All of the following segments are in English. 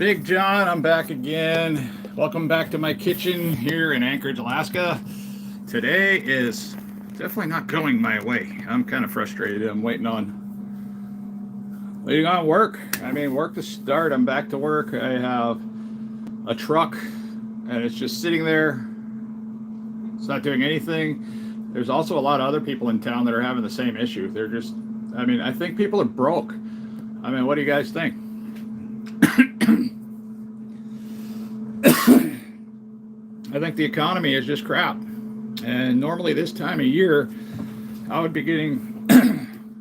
Big John, I'm back again. Welcome back to my kitchen here in Anchorage, Alaska. Today is definitely not going my way. I'm kind of frustrated. I'm waiting on work. Work to start. I'm back to work. I have a truck and it's just sitting there. It's not doing anything. There's also a lot of other people in town that are having the same issue. They're just, I think people are broke. What do you guys think? I think the economy is just crap. And normally this time of year, I would be getting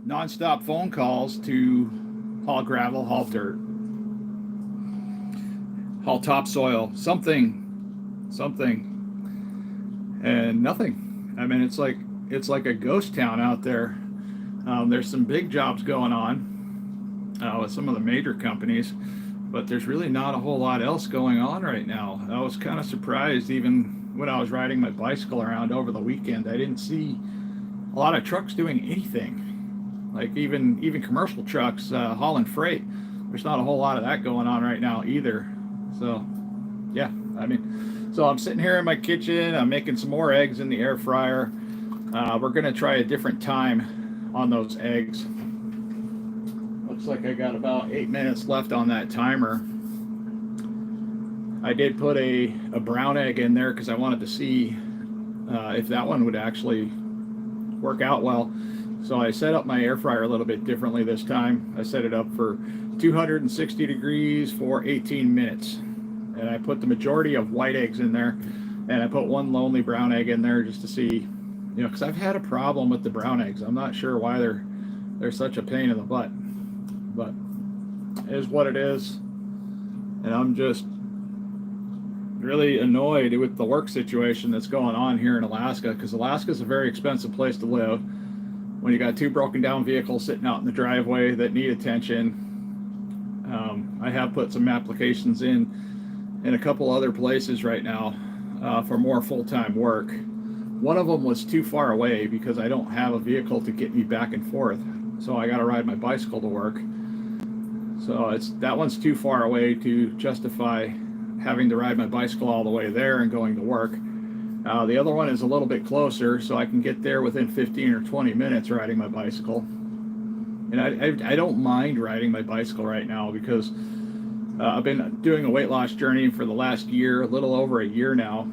nonstop phone calls to haul gravel, haul dirt, haul topsoil, something, and nothing. It's like a ghost town out there. There's some big jobs going on with some of the major companies, but there's really not a whole lot else going on right now. I was kind of surprised, even when I was riding my bicycle around over the weekend. I didn't see a lot of trucks doing anything. Like even commercial trucks hauling freight. There's not a whole lot of that going on right now either. So, yeah, so I'm sitting here in my kitchen. I'm making some more eggs in the air fryer. We're gonna try a different time on those eggs. Looks like I got about 8 minutes left on that timer. I did put a brown egg in there because I wanted to see if that one would actually work out well. So I set up my air fryer a little bit differently this time. I set it up for 260 degrees for 18 minutes. And I put the majority of white eggs in there. And I put one lonely brown egg in there just to see, because I've had a problem with the brown eggs. I'm not sure why they're such a pain in the butt. But it is what it is. And I'm just really annoyed with the work situation that's going on here in Alaska, because Alaska is a very expensive place to live when you got two broken down vehicles sitting out in the driveway that need attention. I have put some applications in a couple other places right now for more full-time work. One of them was too far away because I don't have a vehicle to get me back and forth, so I got to ride my bicycle to work. So that one's too far away to justify having to ride my bicycle all the way there and going to work. The other one is a little bit closer, so I can get there within 15 or 20 minutes riding my bicycle. And I don't mind riding my bicycle right now because I've been doing a weight loss journey for the last year, a little over a year now,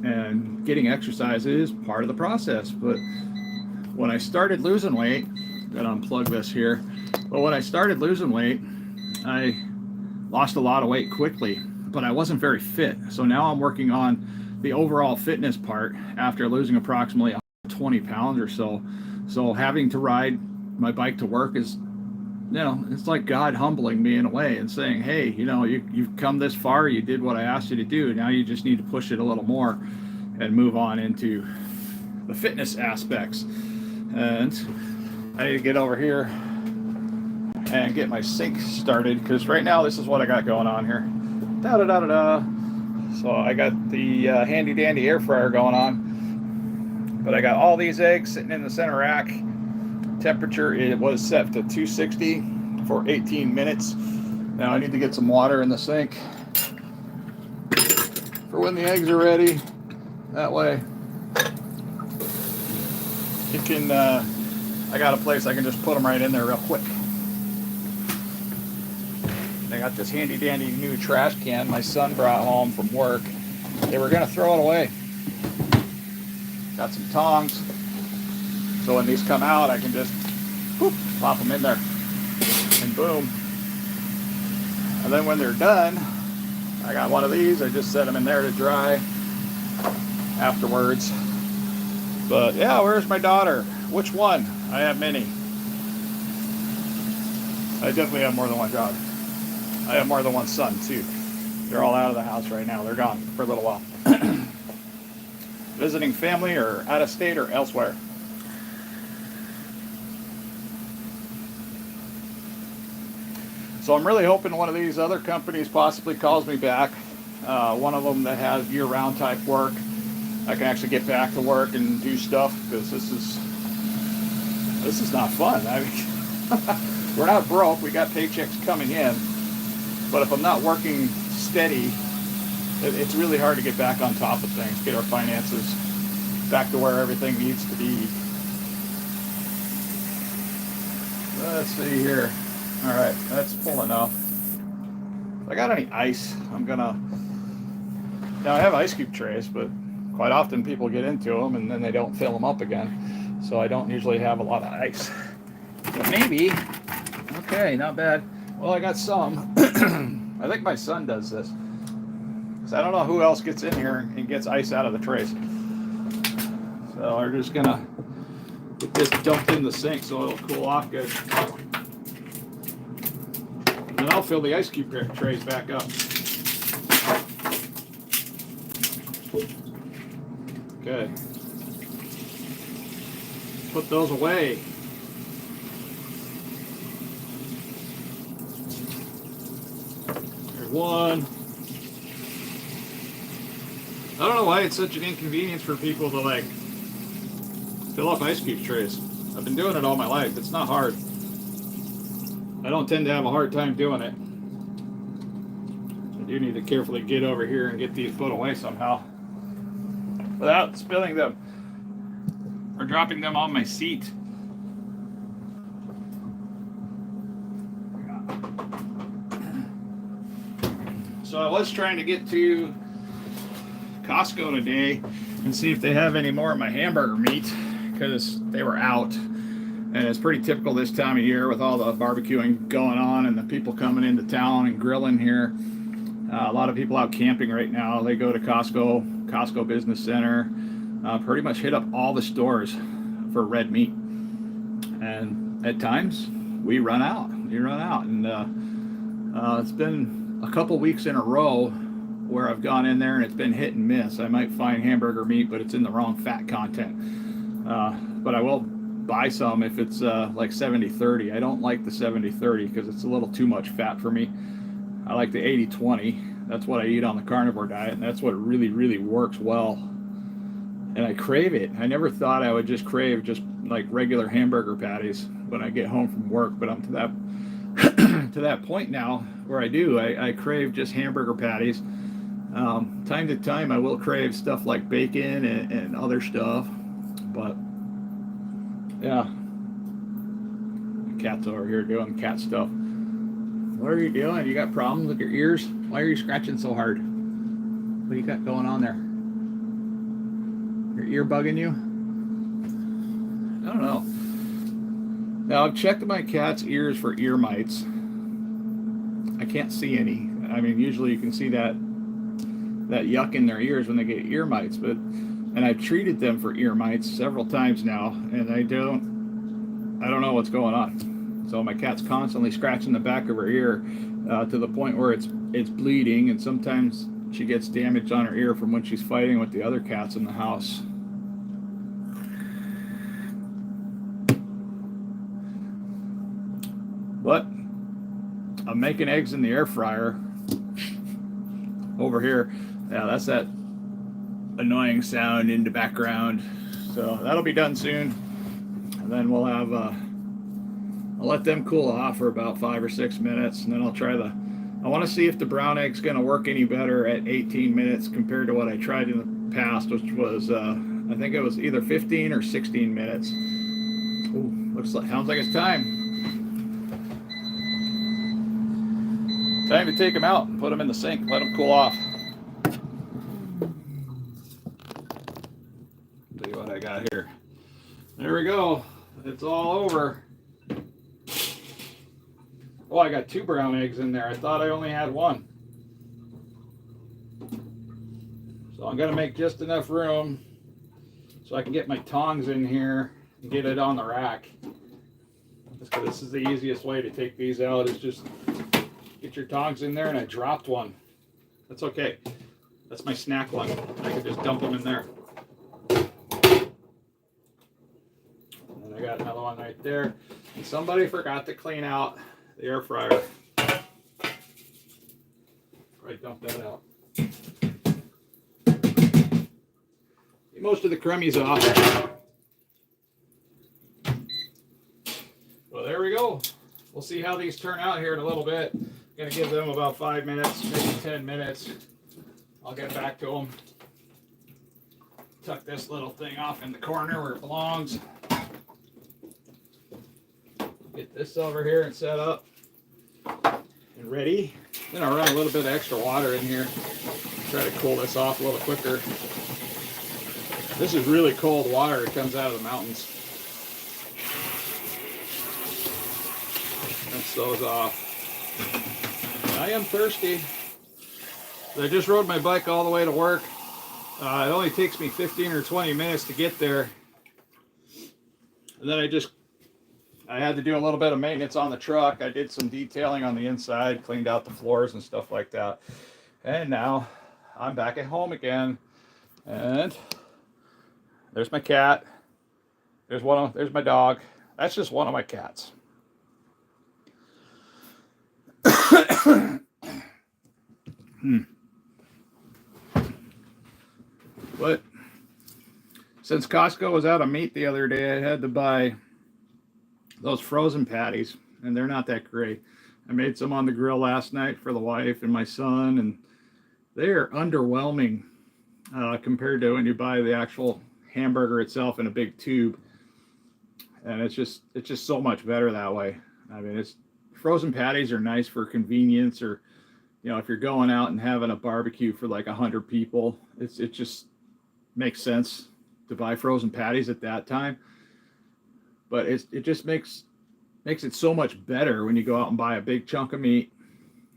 and getting exercise is part of the process. But when I started losing weight, gotta unplug this here, but when I started losing weight, I lost a lot of weight quickly, but I wasn't very fit. So now I'm working on the overall fitness part after losing approximately 20 pounds or so. So having to ride my bike to work is, it's like God humbling me in a way and saying, hey, you've come this far, you did what I asked you to do. Now you just need to push it a little more and move on into the fitness aspects. And I need to get over here and get my sink started, because right now this is what I got going on here. So I got the handy dandy air fryer going on, but I got all these eggs sitting in the center rack. Temperature, it was set to 260 for 18 minutes. Now I need to get some water in the sink for when the eggs are ready. That way it can, I got a place I can just put them right in there real quick. I got this handy dandy new trash can my son brought home from work. They were gonna throw it away. Got some tongs, so when these come out I can just plop them in there and boom. And then when they're done, I got one of these, I just set them in there to dry afterwards. But yeah, where's my daughter? Which one? I have many. I definitely have more than one daughter. I have more than one son too. They're all out of the house right now. They're gone for a little while. Visiting family or out of state or elsewhere. So I'm really hoping one of these other companies possibly calls me back. One of them that has year-round type work. I can actually get back to work and do stuff, because this is not fun. We're not broke. We got paychecks coming in. But if I'm not working steady, it's really hard to get back on top of things, get our finances back to where everything needs to be. Let's see here. All right, that's full enough. If I got any ice, I'm gonna. Now I have ice cube trays, but quite often people get into them and then they don't fill them up again. So I don't usually have a lot of ice. But maybe. Okay, not bad. Well, I got some. I think my son does this. So I don't know who else gets in here and gets ice out of the trays. So we're just gonna get this dumped in the sink so it'll cool off good. And I'll fill the ice cube trays back up. Okay. Put those away. There's one. I don't know why it's such an inconvenience for people to like fill up ice cube trays. I've been doing it all my life. It's not hard. I don't tend to have a hard time doing it. I do need to carefully get over here and get these put away somehow without spilling them or dropping them on my seat. So I was trying to get to Costco today and see if they have any more of my hamburger meat because they were out. And it's pretty typical this time of year with all the barbecuing going on and the people coming into town and grilling here. A lot of people out camping right now. They go to Costco Business Center, pretty much hit up all the stores for red meat. And at times we run out. And it's been a couple weeks in a row where I've gone in there and it's been hit and miss. I might find hamburger meat, but it's in the wrong fat content. But I will buy some if it's like 70-30. I don't like the 70-30 because it's a little too much fat for me. I like the 80-20. That's what I eat on the carnivore diet, and that's what really, really works well. And I crave it. I never thought I would just crave just like regular hamburger patties when I get home from work, but I'm to that to that point now where I do. I crave just hamburger patties. Time to time I will crave stuff like bacon and other stuff, but yeah. The cat's over here doing cat stuff. What are you doing? You got problems with your ears? Why are you scratching so hard? What do you got going on there? Your ear bugging you? I don't know. Now I've checked my cat's ears for ear mites. I can't see any. I mean, usually you can see that yuck in their ears when they get ear mites, and I've treated them for ear mites several times now, and I don't know what's going on. So my cat's constantly scratching the back of her ear to the point where it's bleeding, and sometimes she gets damage on her ear from when she's fighting with the other cats in the house. But I'm making eggs in the air fryer over here. Yeah, that's that annoying sound in the background. So that'll be done soon, and then we'll have I'll let them cool off for about 5 or 6 minutes, and then I'll try I want to see if the brown egg's going to work any better at 18 minutes compared to what I tried in the past, which was I think it was either 15 or 16 minutes. Ooh, sounds like it's time. Time to take them out and put them in the sink, let them cool off. See what I got here. There we go. It's all over. Oh, I got 2 brown eggs in there. I thought I only had 1. So I'm going to make just enough room so I can get my tongs in here and get it on the rack. This is the easiest way to take these out, is just get your tongs in there, and I dropped one. That's okay. That's my snack one. I can just dump them in there. And I got another one right there. And somebody forgot to clean out the air fryer. Right, dump that out. Get most of the crummies off. Well, there we go. We'll see how these turn out here in a little bit. Gonna give them about 5 minutes, maybe 10 minutes. I'll get back to them. Tuck this little thing off in the corner where it belongs. Get this over here and set up and ready. Then I'll run a little bit of extra water in here. Try to cool this off a little quicker. This is really cold water. It comes out of the mountains. Rinse those off. I am thirsty. I just rode my bike all the way to work. It only takes me 15 or 20 minutes to get there. And then I had to do a little bit of maintenance on the truck. I did some detailing on the inside, cleaned out the floors and stuff like that. And now I'm back at home again. And there's my cat. There's my dog. That's just one of my cats. But since Costco was out of meat the other day, I had to buy those frozen patties, and they're not that great. I made some on the grill last night for the wife and my son, and they are underwhelming compared to when you buy the actual hamburger itself in a big tube. And it's just so much better that way. I mean, frozen patties are nice for convenience, or if you're going out and having a barbecue for like 100 people, it just makes sense to buy frozen patties at that time. But it just makes it so much better when you go out and buy a big chunk of meat,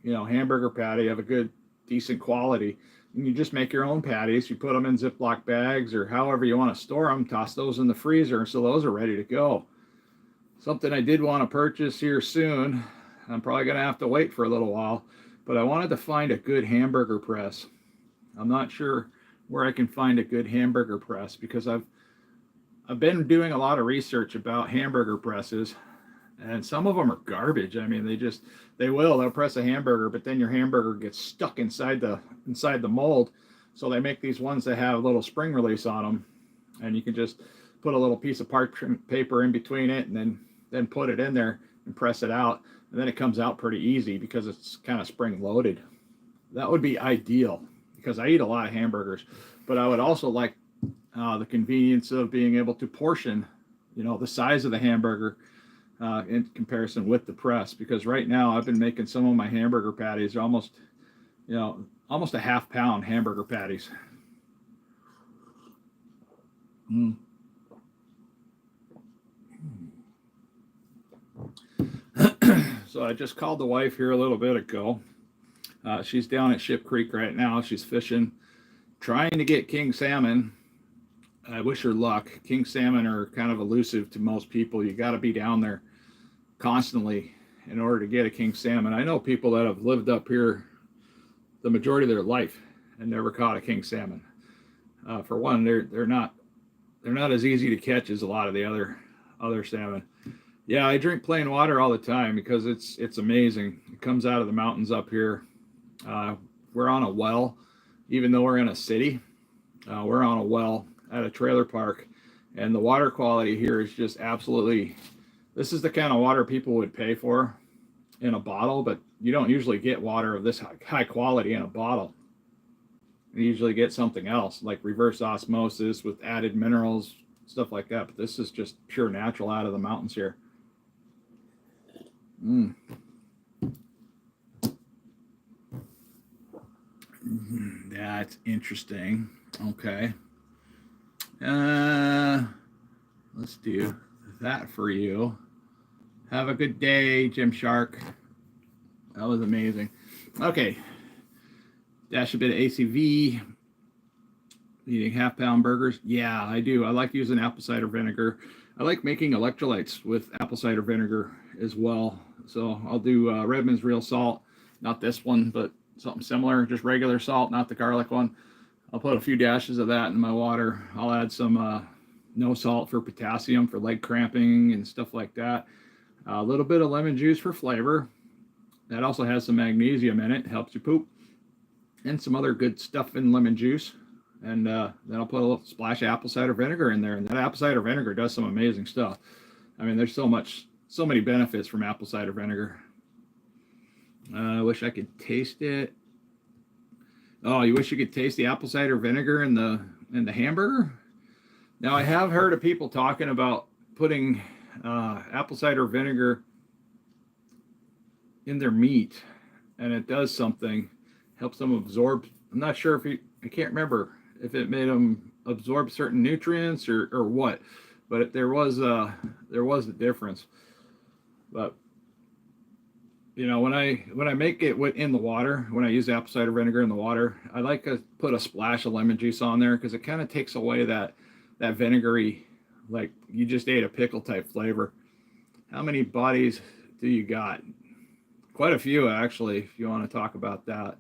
hamburger patty of a good, decent quality, and you just make your own patties. You put them in Ziploc bags or however you want to store them, toss those in the freezer so those are ready to go. Something I did want to purchase here soon. I'm probably going to have to wait for a little while, but I wanted to find a good hamburger press. I'm not sure where I can find a good hamburger press, because I've been doing a lot of research about hamburger presses, and some of them are garbage. I mean, they'll press a hamburger, but then your hamburger gets stuck inside the mold. So they make these ones that have a little spring release on them, and you can just put a little piece of parchment paper in between it, and then put it in there and press it out, and then it comes out pretty easy because it's kind of spring loaded. That would be ideal, because I eat a lot of hamburgers, but I would also like the convenience of being able to portion, the size of the hamburger in comparison with the press. Because right now I've been making some of my hamburger patties almost a half pound hamburger patties. So I just called the wife here a little bit ago. She's down at Ship Creek right now. She's fishing, trying to get king salmon. I wish her luck. King salmon are kind of elusive to most people. You got to be down there constantly in order to get a king salmon. I know people that have lived up here the majority of their life and never caught a king salmon. For one, they're not as easy to catch as a lot of the other salmon. Yeah, I drink plain water all the time because it's amazing. It comes out of the mountains up here. We're on a well, even though we're in a city. We're on a well at a trailer park, and the water quality here is just absolutely. This is the kind of water people would pay for in a bottle, but you don't usually get water of this high quality in a bottle. You usually get something else like reverse osmosis with added minerals, stuff like that. But this is just pure natural out of the mountains here. That's interesting. Okay. Let's do that for you. Have a good day, Jim Shark. That was amazing. Okay. Dash a bit of ACV. Eating half-pound burgers. Yeah, I do. I like using apple cider vinegar. I like making electrolytes with apple cider vinegar as well. So I'll do Redmond's Real Salt. Not this one, but something similar. Just regular salt, not the garlic one. I'll put a few dashes of that in my water. I'll add some no salt for potassium for leg cramping and stuff like that. A little bit of lemon juice for flavor. That also has some magnesium in it. Helps you poop. And some other good stuff in lemon juice. And then I'll put a little splash of apple cider vinegar in there. And that apple cider vinegar does some amazing stuff. I mean, there's so many benefits from apple cider vinegar. wish I could taste it. Oh, you wish you could taste the apple cider vinegar in the hamburger? Now, I have heard of people talking about putting apple cider vinegar in their meat, and it does something, helps them absorb. I'm not sure I can't remember if it made them absorb certain nutrients or what, but there was a difference. But when I make it in the water, when I use apple cider vinegar in the water, I like to put a splash of lemon juice on there because it kind of takes away that vinegary, like you just ate a pickle type flavor. How many bodies do you got? Quite a few, actually, if you want to talk about that.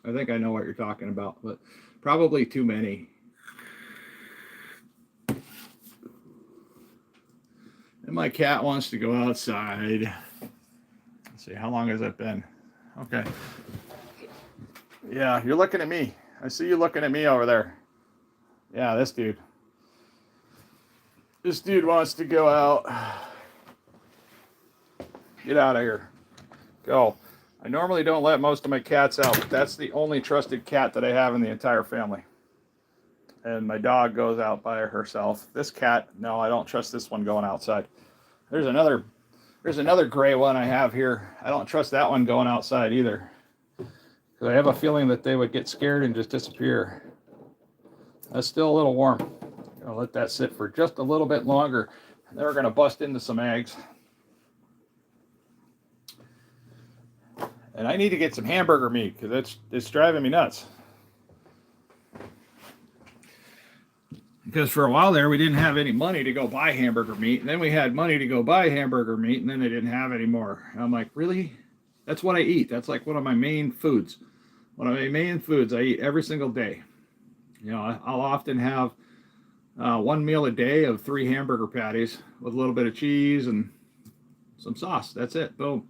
I think I know what you're talking about, but probably too many. And my cat wants to go outside. Let's see, how long has it been? Okay. Yeah, you're looking at me. I see you looking at me over there. Yeah, this dude. This dude wants to go out. Get out of here. Go. I normally don't let most of my cats out, but that's the only trusted cat that I have in the entire family. And my dog goes out by herself. This cat, no, I don't trust this one going outside. There's another gray one I have here. I don't trust that one going outside either. Because I have a feeling that they would get scared and just disappear. That's still a little warm. I'll let that sit for just a little bit longer. And then we're going to bust into some eggs. And I need to get some hamburger meat because it's driving me nuts. Because for a while there, we didn't have any money to go buy hamburger meat. And then we had money to go buy hamburger meat, and then they didn't have any more. And I'm like, really? That's what I eat. That's like one of my main foods. One of my main foods I eat every single day. I'll often have one meal a day of 3 hamburger patties with a little bit of cheese and some sauce. That's it. Boom.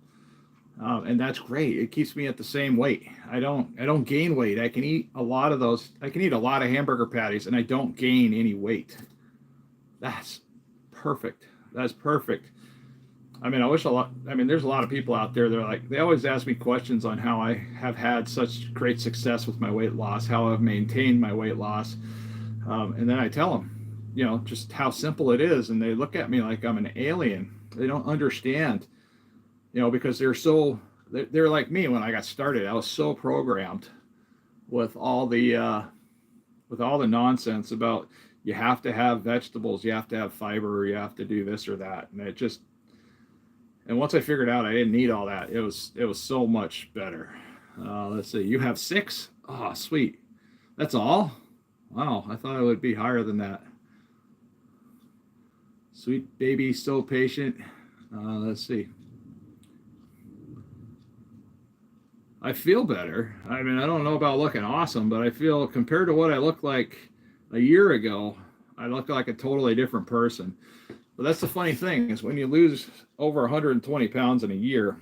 And that's great. It keeps me at the same weight. I don't gain weight. I can eat a lot of those. I can eat a lot of hamburger patties and I don't gain any weight. That's perfect. That's perfect. I mean, there's a lot of people out there that are like, they always ask me questions on how I have had such great success with my weight loss, how I've maintained my weight loss. And then I tell them, just how simple it is. And they look at me like I'm an alien. They don't understand. Because they're like me when I got started. I was so programmed with all the nonsense about you have to have vegetables, you have to have fiber, you have to do this or that, and once I figured out I didn't need all that, it was so much better. Let's see, you have 6? Oh, sweet. That's all? Wow, I thought it would be higher than that. Sweet baby, so patient. Let's see. I feel better. I mean, I don't know about looking awesome, but I feel compared to what I looked like a year ago, I look like a totally different person. But that's the funny thing is when you lose over 120 pounds in a year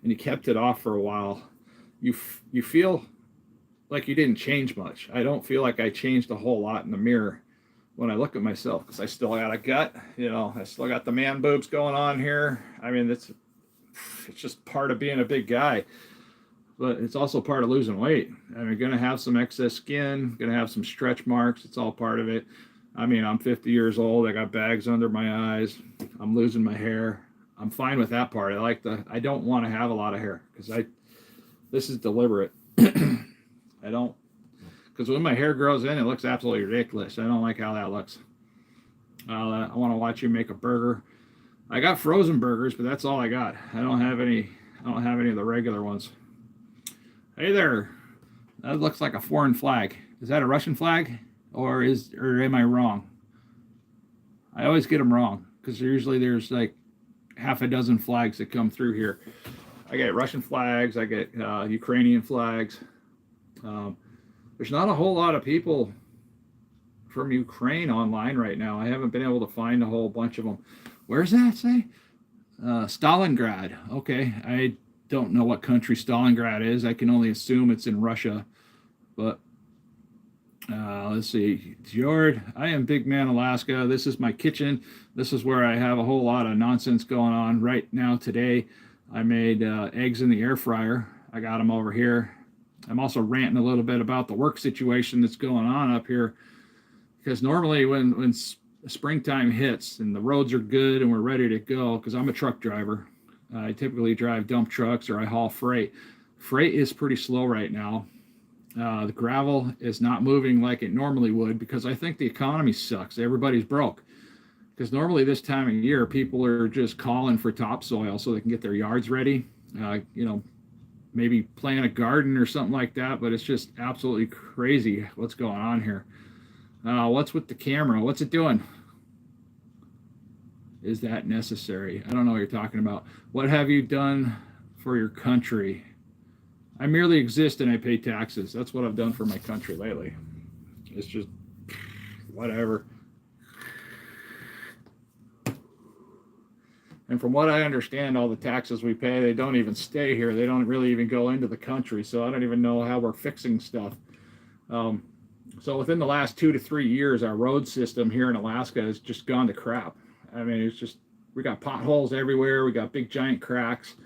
and you kept it off for a while, you feel like you didn't change much. I don't feel like I changed a whole lot in the mirror when I look at myself because I still got a gut, I still got the man boobs going on here. I mean, it's just part of being a big guy. But it's also part of losing weight. I mean, you're going to have some excess skin, going to have some stretch marks. It's all part of it. I mean, I'm 50 years old. I got bags under my eyes. I'm losing my hair. I'm fine with that part. I don't want to have a lot of hair because this is deliberate. Because when my hair grows in, it looks absolutely ridiculous. I don't like how that looks. I want to watch you make a burger. I got frozen burgers, but that's all I got. I don't have any of the regular ones. Hey there. That looks like a foreign flag. Is that a Russian flag? Or am I wrong? I always get them wrong because there's like half a dozen flags that come through here. I get Russian flags. I get Ukrainian flags. There's not a whole lot of people from Ukraine online right now. I haven't been able to find a whole bunch of them. Where's that say? Stalingrad. Okay, I don't know what country Stalingrad is. I can only assume it's in Russia. But let's see. Jord, I am Big Man Alaska. This is my kitchen. This is where I have a whole lot of nonsense going on right now today. I made eggs in the air fryer. I got them over here. I'm also ranting a little bit about the work situation that's going on up here, because normally when springtime hits and the roads are good and we're ready to go, because I'm a truck driver, I typically drive dump trucks or I haul freight. Freight is pretty slow right now. The gravel is not moving like it normally would, because I think the economy sucks. Everybody's broke. Because normally this time of year, people are just calling for topsoil so they can get their yards ready. Maybe plant a garden or something like that, but it's just absolutely crazy what's going on here. What's with the camera? What's it doing? Is that necessary? I don't know what you're talking about. What have you done for your country? I merely exist and I pay taxes. That's what I've done for my country lately. It's just whatever. And from what I understand, all the taxes we pay, they don't even stay here. They don't really even go into the country. So I don't even know how we're fixing stuff. So within the last 2 to 3 years, our road system here in Alaska has just gone to crap. I mean, it's just, we got potholes everywhere. We got big giant cracks.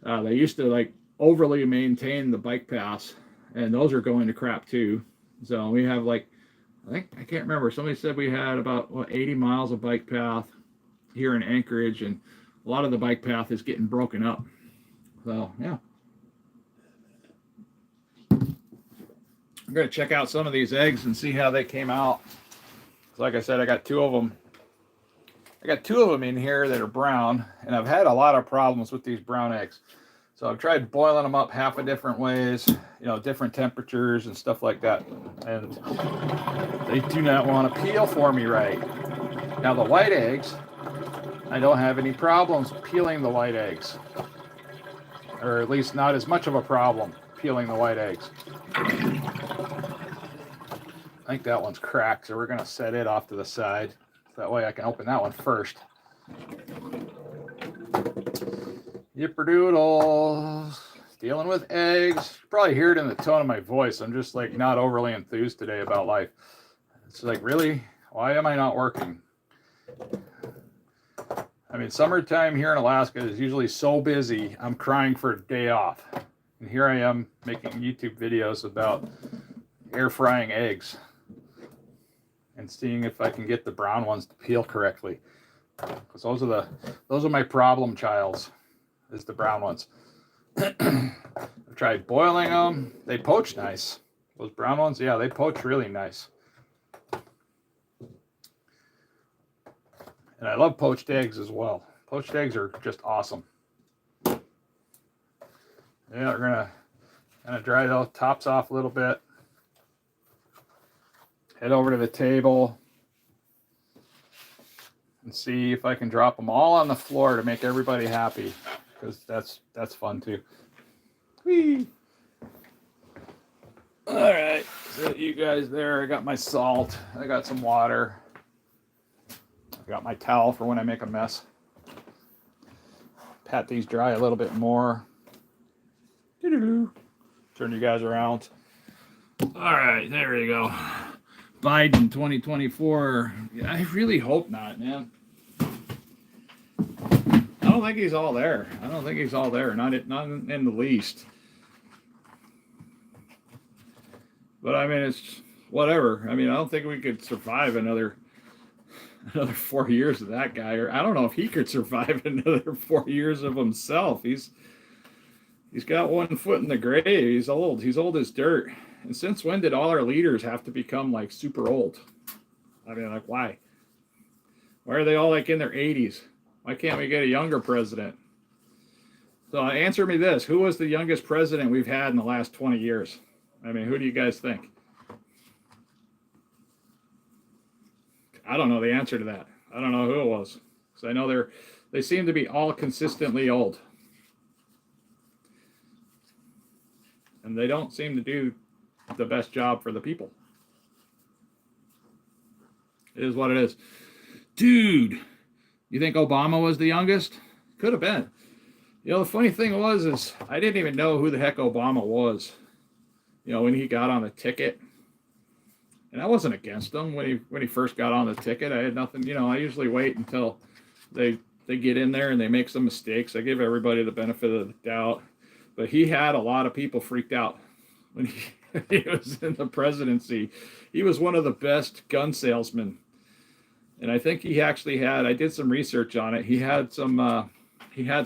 They used to like overly maintain the bike paths, and those are going to crap too. So we have like, I can't remember. Somebody said we had about 80 miles of bike path here in Anchorage, and a lot of the bike path is getting broken up. So yeah, I'm gonna check out some of these eggs and see how they came out. Like I said, I got two of them in here that are brown, and I've had a lot of problems with these brown eggs. So I've tried boiling them up half a different ways, different temperatures and stuff like that, and they do not want to peel for me right. Now the white eggs, I don't have any problems peeling the white eggs, or at least not as much of a problem peeling the white eggs. I think that one's cracked, so we're going to set it off to the side. That way I can open that one first. Yipperdoodles. Dealing with eggs. You probably hear it in the tone of my voice. I'm just like not overly enthused today about life. It's like, really? Why am I not working? I mean, summertime here in Alaska is usually so busy, I'm crying for a day off. And here I am making YouTube videos about air frying eggs and seeing if I can get the brown ones to peel correctly. Because those are my problem childs, is the brown ones. I've tried boiling them. They poach nice. Those brown ones, yeah, they poach really nice. And I love poached eggs as well. Poached eggs are just awesome. Yeah, we're gonna dry those tops off a little bit. Head over to the table and see if I can drop them all on the floor to make everybody happy, because that's fun too. Whee! All right, so you guys there. I got my salt. I got some water. I got my towel for when I make a mess. Pat these dry a little bit more. Turn you guys around. All right, there you go. Biden 2024. I really hope not, man. I don't think he's all there. Not in the least. But I mean, it's whatever. I mean, I don't think we could survive another 4 years of that guy, or I don't know if he could survive another 4 years of himself. He's got one foot in the grave. He's old as dirt. And since when did all our leaders have to become like super old? I mean, like, why? Why are they all like in their 80s? Why can't we get a younger president? So answer me this: who was the youngest president we've had in the last 20 years? I mean, who do you guys think? I don't know the answer to that. I don't know who it was. So I know they seem to be all consistently old. And they don't seem to do the best job for the people. It is what it is. Dude, you think Obama was the youngest? Could have been. The funny thing is I didn't even know who the heck Obama was, when he got on the ticket. And I wasn't against him when he first got on the ticket. I had nothing, I usually wait until they they get in there and they make some mistakes. I give everybody the benefit of the doubt, but he had a lot of people freaked out when he was in the presidency. He was one of the best gun salesmen. And I think he actually had, I did some research on it. He had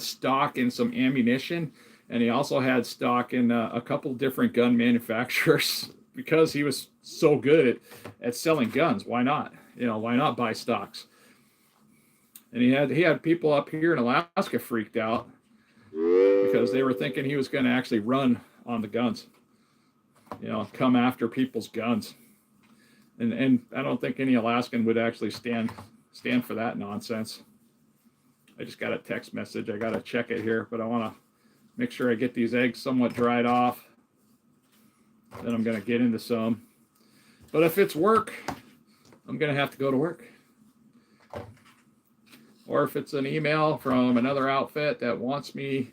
stock in some ammunition, and he also had stock in a couple different gun manufacturers because he was so good at selling guns. Why not? Why not buy stocks? And he had people up here in Alaska freaked out because they were thinking he was going to actually run on the guns, come after people's guns. And I don't think any Alaskan would actually stand for that nonsense. I just got a text message. I got to check it here, but I want to make sure I get these eggs somewhat dried off. Then I'm going to get into some. But if it's work, I'm going to have to go to work. Or if it's an email from another outfit that wants me,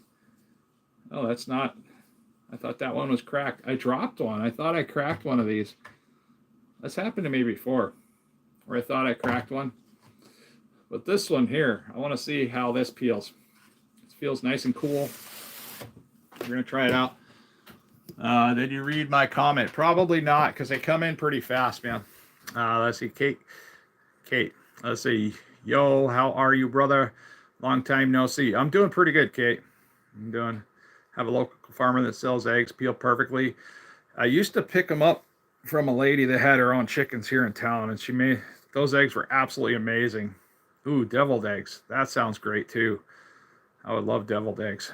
oh, that's not, I thought that one was cracked. I dropped one. I thought I cracked one of these. That's happened to me before, where I thought I cracked one. But this one here, I want to see how this peels. It feels nice and cool. We're going to try it out. Did you read my comment? Probably not, because they come in pretty fast, man. Let's see, Kate. Let's see. Yo, how are you, brother? Long time no see. I'm doing pretty good, Kate. Have a local farmer that sells eggs, peel perfectly. I used to pick them up from a lady that had her own chickens here in town, and she made those eggs were absolutely amazing. Ooh, deviled eggs. That sounds great too. I would love deviled eggs.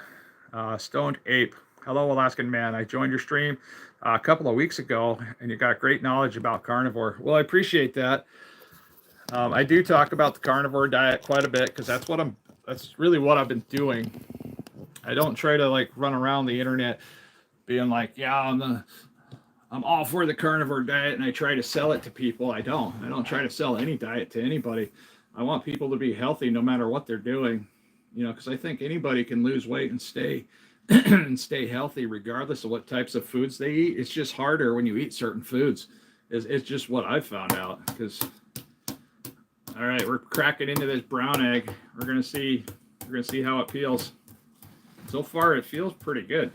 Stoned Ape. Hello, Alaskan man. I joined your stream a couple of weeks ago, and you got great knowledge about carnivore. Well, I appreciate that. I do talk about the carnivore diet quite a bit because that's really what I've been doing. I don't try to like run around the internet being like, yeah, I'm all for the carnivore diet, and I try to sell it to people. I don't try to sell any diet to anybody. I want people to be healthy no matter what they're doing, because I think anybody can lose weight and stay and stay healthy regardless of what types of foods they eat. It's just harder when you eat certain foods. It's just what I've found out. Because all right, we're cracking into this brown egg. We're gonna see how it peels. So far, it feels pretty good.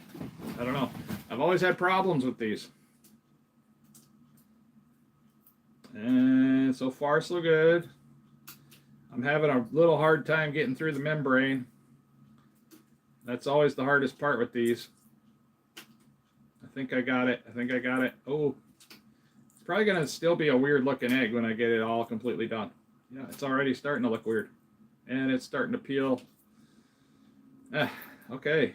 I don't know. I've always had problems with these. And so far, so good. I'm having a little hard time getting through the membrane. That's always the hardest part with these. I think I got it. Oh, it's probably going to still be a weird looking egg when I get it all completely done. Yeah, it's already starting to look weird. And it's starting to peel. Okay.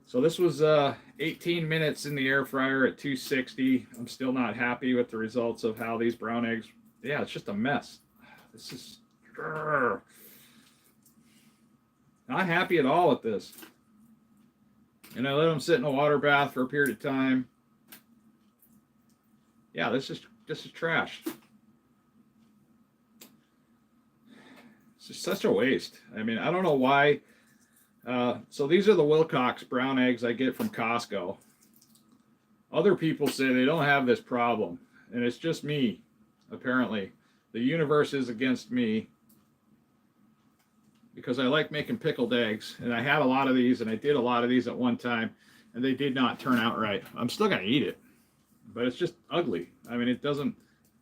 So this was 18 minutes in the air fryer at 260. I'm still not happy with the results of how these brown eggs, yeah, it's just a mess. This is not happy at all with this. And I let them sit in a water bath for a period of time. Yeah, this is trash. It's just such a waste. I mean, I don't know why. So these are the Wilcox brown eggs I get from Costco. Other people say they don't have this problem, and it's just me, apparently. The universe is against me because I like making pickled eggs, and I had a lot of these, and I did a lot of these at one time, and they did not turn out right. I'm still going to eat it, but it's just ugly. I mean,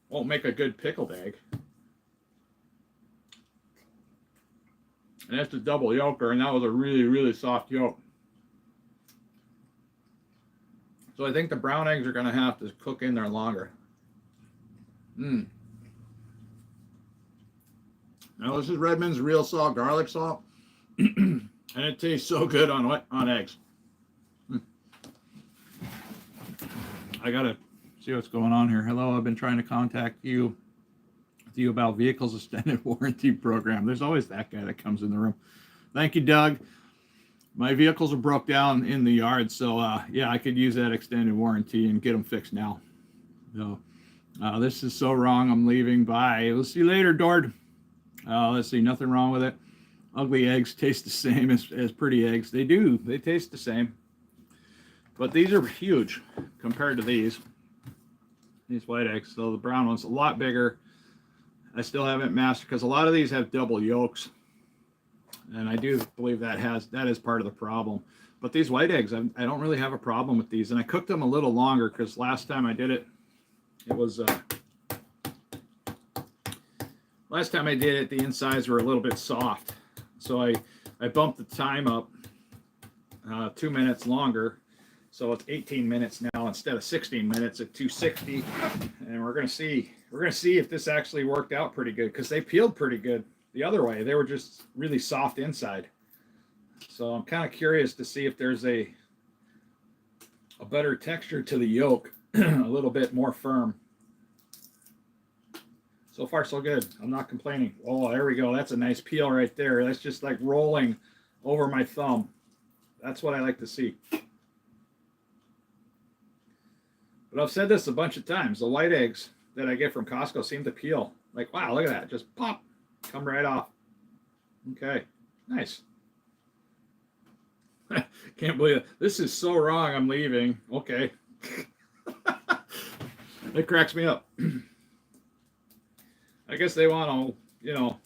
won't make a good pickled egg. And that's a double yolker, and that was a really, really soft yolk. So I think the brown eggs are going to have to cook in there longer. Now this is Redmond's real salt, garlic salt, and it tastes so good on eggs. I got to see what's going on here. Hello, I've been trying to contact you about vehicles extended warranty program. There's always that guy that comes in the room. Thank you, Doug. My vehicles are broke down in the yard, so yeah, I could use that extended warranty and get them fixed now. So this is so wrong. I'm leaving. Bye. We'll see you later, Dord. Let's see. Nothing wrong with it. Ugly eggs taste the same as pretty eggs. They do. They taste the same. But these are huge compared to these white eggs. So the brown one's a lot bigger. I still haven't mastered because a lot of these have double yolks. And I do believe that is part of the problem. But these white eggs, I don't really have a problem with these. And I cooked them a little longer because last time I did it, it was last time I did it, the insides were a little bit soft. So I bumped the time up 2 minutes longer. So it's 18 minutes now instead of 16 minutes at 260. And we're gonna see if this actually worked out pretty good, because they peeled pretty good the other way. They were just really soft inside. So I'm kind of curious to see if there's a better texture to the yolk, a little bit more firm. So far, so good. I'm not complaining. Oh, there we go. That's a nice peel right there. That's just like rolling over my thumb. That's what I like to see. But I've said this a bunch of times. The white eggs that I get from Costco seem to peel. Like, wow, look at that. Just pop. Come right off. Okay. Nice. Can't believe it. This is so wrong. I'm leaving. Okay. It cracks me up. I guess they want to,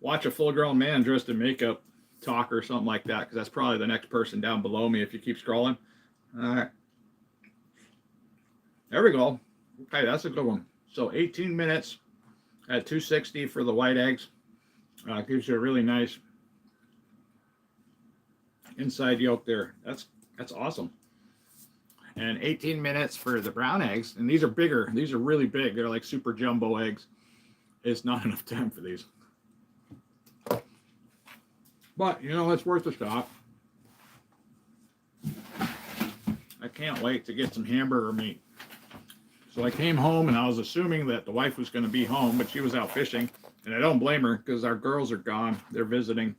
watch a full-grown man dressed in makeup talk or something like that, because that's probably the next person down below me if you keep scrolling. All right. There we go. Okay, that's a good one. So 18 minutes at 260 for the white eggs. Gives you a really nice inside yolk there. That's awesome. And 18 minutes for the brown eggs. And these are bigger. These are really big. They're like super jumbo eggs. It's not enough time for these. But, it's worth a shot. I can't wait to get some hamburger meat. So I came home and I was assuming that the wife was going to be home, but she was out fishing. And I don't blame her, because our girls are gone. They're visiting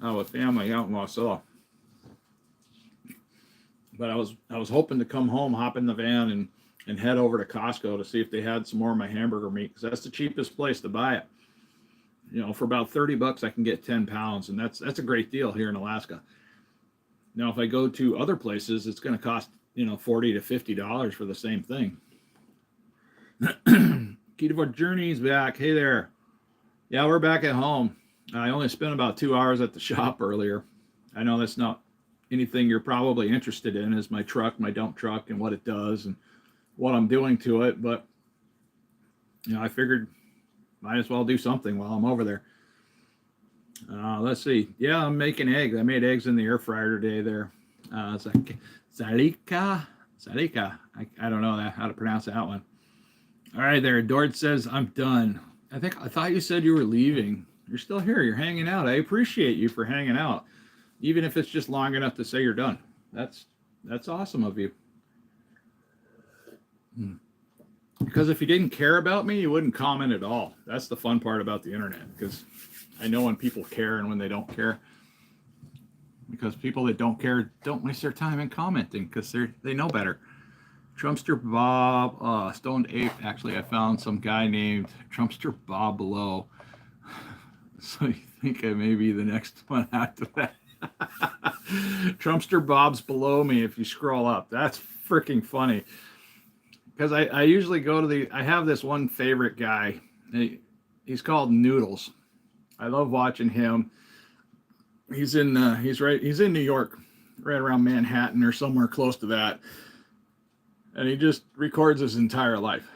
a family out in Wasilla. But I was hoping to come home, hop in the van, and head over to Costco to see if they had some more of my hamburger meat, because that's the cheapest place to buy it. For about $30 I can get 10 pounds, and that's a great deal here in Alaska. Now, if I go to other places, it's going to cost $40 to $50 for the same thing. KetoVore Journey's back. Hey there. Yeah, we're back at home. I only spent about 2 hours at the shop earlier. I know that's not anything you're probably interested in, is my truck, my dump truck, and what it does and what I'm doing to it. But, I figured might as well do something while I'm over there. Let's see. Yeah, I'm making eggs. I made eggs in the air fryer today there. It's like Zalika. I don't know how to pronounce that one. All right there. Dort says, I'm done. I thought you said you were leaving. You're still here. You're hanging out. I appreciate you for hanging out, even if it's just long enough to say you're done. That's awesome of you. Because if you didn't care about me, you wouldn't comment at all. That's the fun part about the internet, because I know when people care and when they don't care. Because people that don't care don't waste their time in commenting, because they know better. Trumpster Bob, Stoned Ape. Actually, I found some guy named Trumpster Bob below. So you think I may be the next one after that? Trumpster Bob's below me if you scroll up. That's freaking funny. Because I usually go to I have this one favorite guy. He's called Noodles. I love watching him. He's in New York, right around Manhattan or somewhere close to that. And he just records his entire life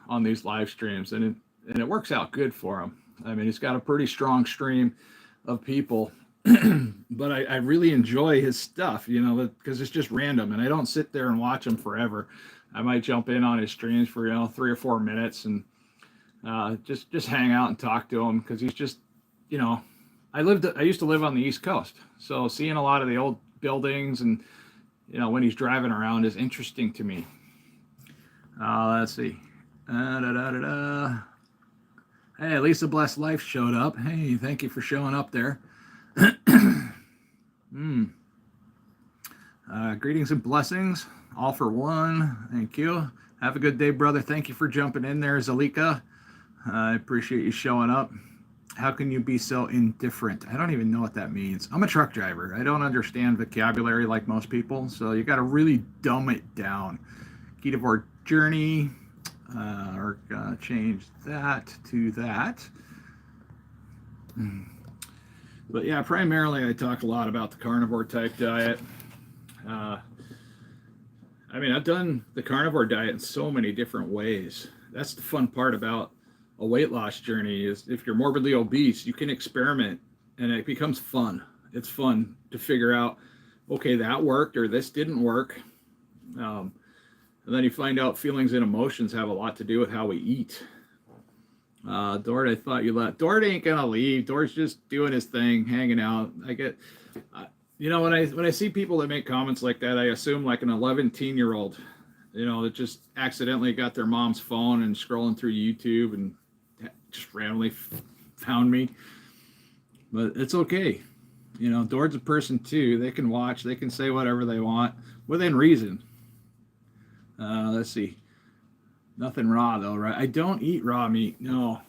on these live streams, and it works out good for him. I mean, he's got a pretty strong stream of people, but I really enjoy his stuff, because it's just random, and I don't sit there and watch him forever. I might jump in on his streams for 3 or 4 minutes and just hang out and talk to him, because he's just, I used to live on the East Coast, so seeing a lot of the old buildings and when he's driving around is interesting to me. Let's see. Hey, Lisa Blessed Life showed up. Hey, thank you for showing up there. Greetings and blessings, all for one. Thank you. Have a good day, brother. Thank you for jumping in there, Zalika. I appreciate you showing up. How can you be so indifferent? I don't even know what that means. I'm a truck driver. I don't understand vocabulary like most people, so you got to really dumb it down. KetoVore Journey. We're gonna change that to that. But yeah, primarily I talk a lot about the carnivore type diet. Uh, I mean, I've done the carnivore diet in so many different ways. That's the fun part about a weight loss journey is if you're morbidly obese, you can experiment and it becomes fun. It's fun to figure out, okay, that worked or this didn't work. Um, and then you find out feelings and emotions have a lot to do with how we eat. Dort, I thought you left. Dort ain't gonna leave. Dort's just doing his thing, hanging out. You know, when I see people that make comments like that, I assume like an 11-year-old, you know, that just accidentally got their mom's phone and scrolling through YouTube and just randomly found me. But it's okay. You know, Dort's a person too. They can watch. They can say whatever they want within reason. Let's see. Nothing raw though, right? I don't eat raw meat. No.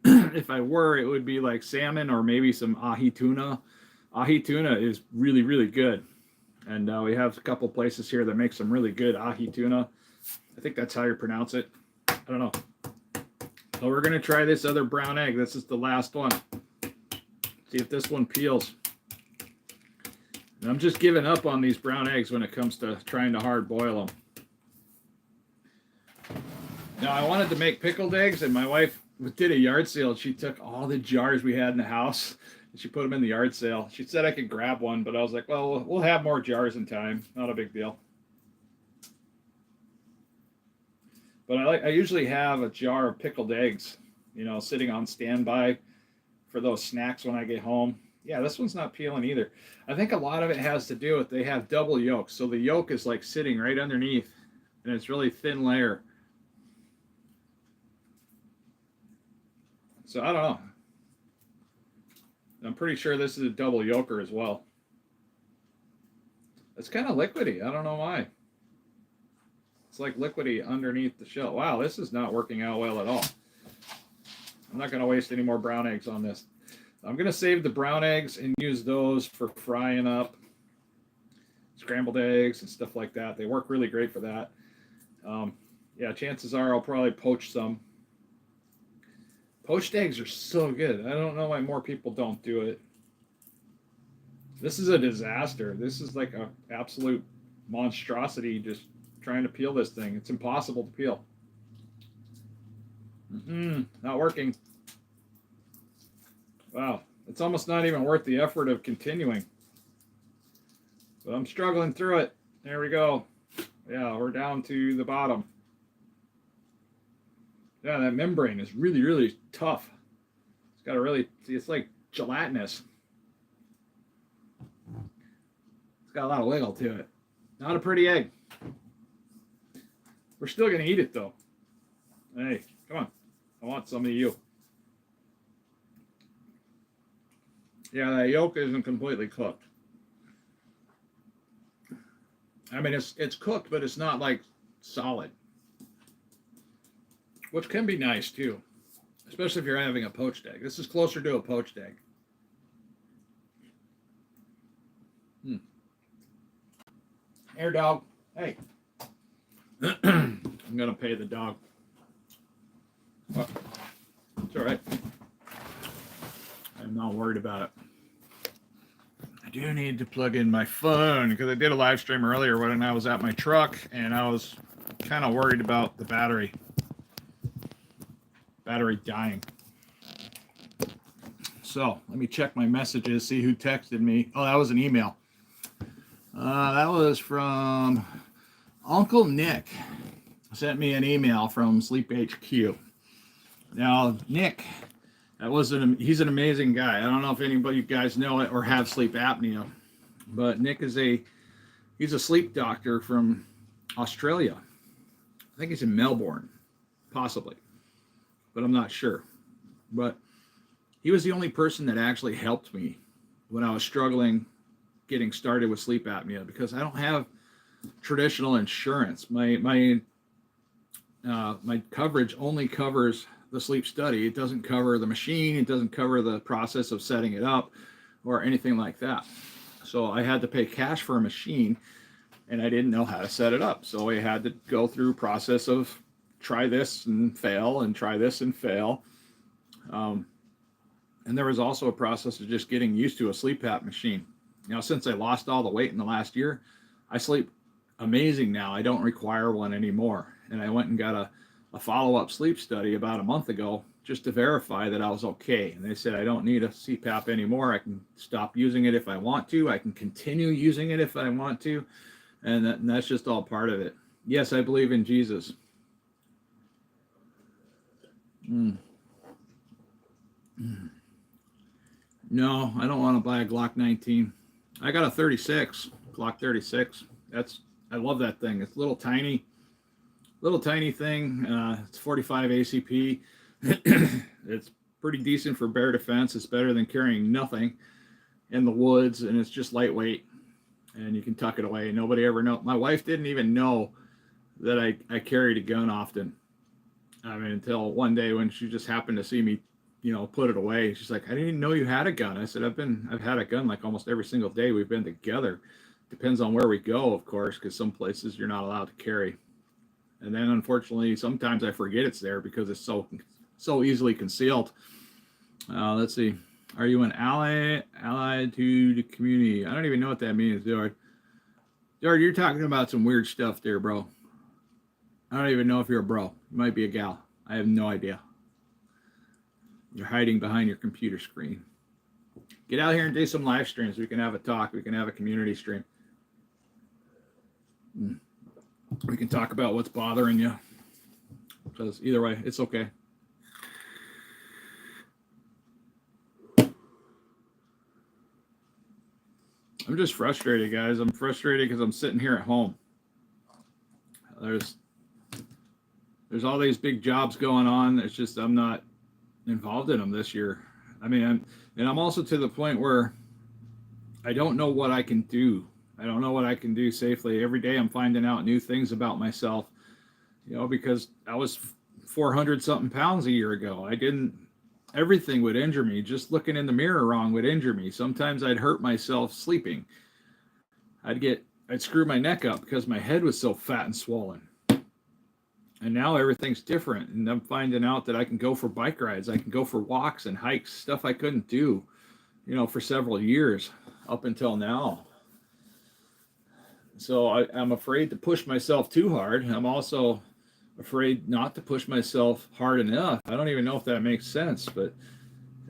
If I were, it would be like salmon or maybe some ahi tuna. Ahi tuna is really, really good. And we have a couple places here that make some really good ahi tuna. I think that's how you pronounce it. I don't know. So we're going to try this other brown egg. This is the last one. See if this one peels. And I'm just giving up on these brown eggs when it comes to trying to hard boil them. Now, I wanted to make pickled eggs, and my wife did a yard sale. She took all the jars we had in the house, and she put them in the yard sale. She said I could grab one, but I was like, well, we'll have more jars in time. Not a big deal. But I usually have a jar of pickled eggs, you know, sitting on standby for those snacks when I get home. Yeah, this one's not peeling either. I think a lot of it has to do with they have double yolks. So the yolk is like sitting right underneath, and it's really thin layer. So I don't know. I'm pretty sure this is a double yolker as well. It's kind of liquidy. I don't know why. It's like liquidy underneath the shell. Wow, this is not working out well at all. I'm not going to waste any more brown eggs on this. I'm going to save the brown eggs and use those for frying up scrambled eggs and stuff like that. They work really great for that. Yeah, chances are I'll probably poach some. Poached eggs are so good. I don't know why more people don't do it. This is a disaster. This is like an absolute monstrosity just trying to peel this thing. It's impossible to peel. Not working. Wow. It's almost not even worth the effort of continuing. But I'm struggling through it. There we go. Yeah, we're down to the bottom. Yeah, that membrane is really, really tough. It's got a really, see, it's like gelatinous. It's got a lot of wiggle to it. Not a pretty egg. We're still going to eat it, though. Hey, come on. I want some of you. Yeah, that yolk isn't completely cooked. I mean, it's cooked, but it's not, like, solid. Which can be nice, too. Especially if you're having a poached egg. This is closer to a poached egg. Here, dog. Hey. I'm going to pay the dog. Well, it's all right. I'm not worried about it. I do need to plug in my phone because I did a live stream earlier when I was at my truck and I was kind of worried about the battery dying. So let me check my messages, see who texted me. Oh, that was an email. That was from Uncle Nick. Sent me an email from Sleep HQ. Now, Nick, he's an amazing guy. I don't know if anybody you guys know it or have sleep apnea, but Nick is he's a sleep doctor from Australia. I think he's in Melbourne, possibly, but I'm not sure. But he was the only person that actually helped me when I was struggling getting started with sleep apnea because I don't have traditional insurance. My coverage only covers the sleep study. It doesn't cover the machine. It doesn't cover the process of setting it up or anything like that. So I had to pay cash for a machine and I didn't know how to set it up. So I had to go through a process of try this and fail and try this and fail. And there was also a process of just getting used to a sleep app machine. Since I lost all the weight in the last year, I sleep amazing now. I don't require one anymore. And I went and got a follow-up sleep study about a month ago just to verify that I was okay. And they said I don't need a CPAP anymore. I can stop using it if I want to. I can continue using it if I want to. And that's just all part of it. Yes, I believe in Jesus. No, I don't want to buy a Glock 19. I got a 36, Glock 36. I love that thing. It's a little tiny thing. It's 45 ACP. It's pretty decent for bear defense. It's better than carrying nothing in the woods, and it's just lightweight, and you can tuck it away. Nobody ever know. My wife didn't even know that I carried a gun often. I mean, until one day when she just happened to see me, put it away. She's like, I didn't even know you had a gun. I said, I've had a gun like almost every single day we've been together. Depends on where we go, of course, because some places you're not allowed to carry. And then unfortunately, sometimes I forget it's there because it's so easily concealed. Let's see. Are you an ally to the community? I don't even know what that means, Dord. Dord, you're talking about some weird stuff there, bro. I don't even know if you're a bro. You might be a gal. I have no idea. You're hiding behind your computer screen. Get out here and do some live streams. We can have a talk. We can have a community stream. We can talk about what's bothering you. Because either way, it's okay. I'm just frustrated, guys. I'm frustrated because I'm sitting here at home. There's all these big jobs going on. It's just I'm not involved in them this year. I mean, I'm also to the point where I don't know what I can do. I don't know what I can do safely. Every day I'm finding out new things about myself, because I was 400 something pounds a year ago. Everything would injure me. Just looking in the mirror wrong would injure me. Sometimes I'd hurt myself sleeping. I'd screw my neck up because my head was so fat and swollen. And now everything's different. And I'm finding out that I can go for bike rides. I can go for walks and hikes, stuff I couldn't do, for several years up until now. So I'm afraid to push myself too hard. I'm also afraid not to push myself hard enough. I don't even know if that makes sense, but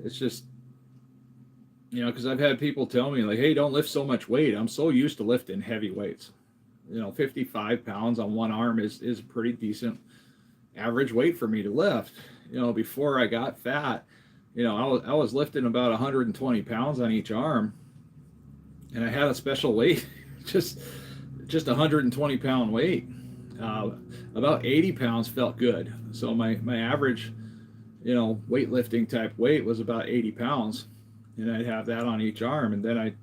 it's just, because I've had people tell me like, hey, don't lift so much weight. I'm so used to lifting heavy weights. 55 pounds on one arm is a pretty decent average weight for me to lift. Before I got fat, I was lifting about 120 pounds on each arm, and I had a special weight, just 120 pound weight. About 80 pounds felt good. So my average, weightlifting type weight was about 80 pounds, and I'd have that on each arm, and then I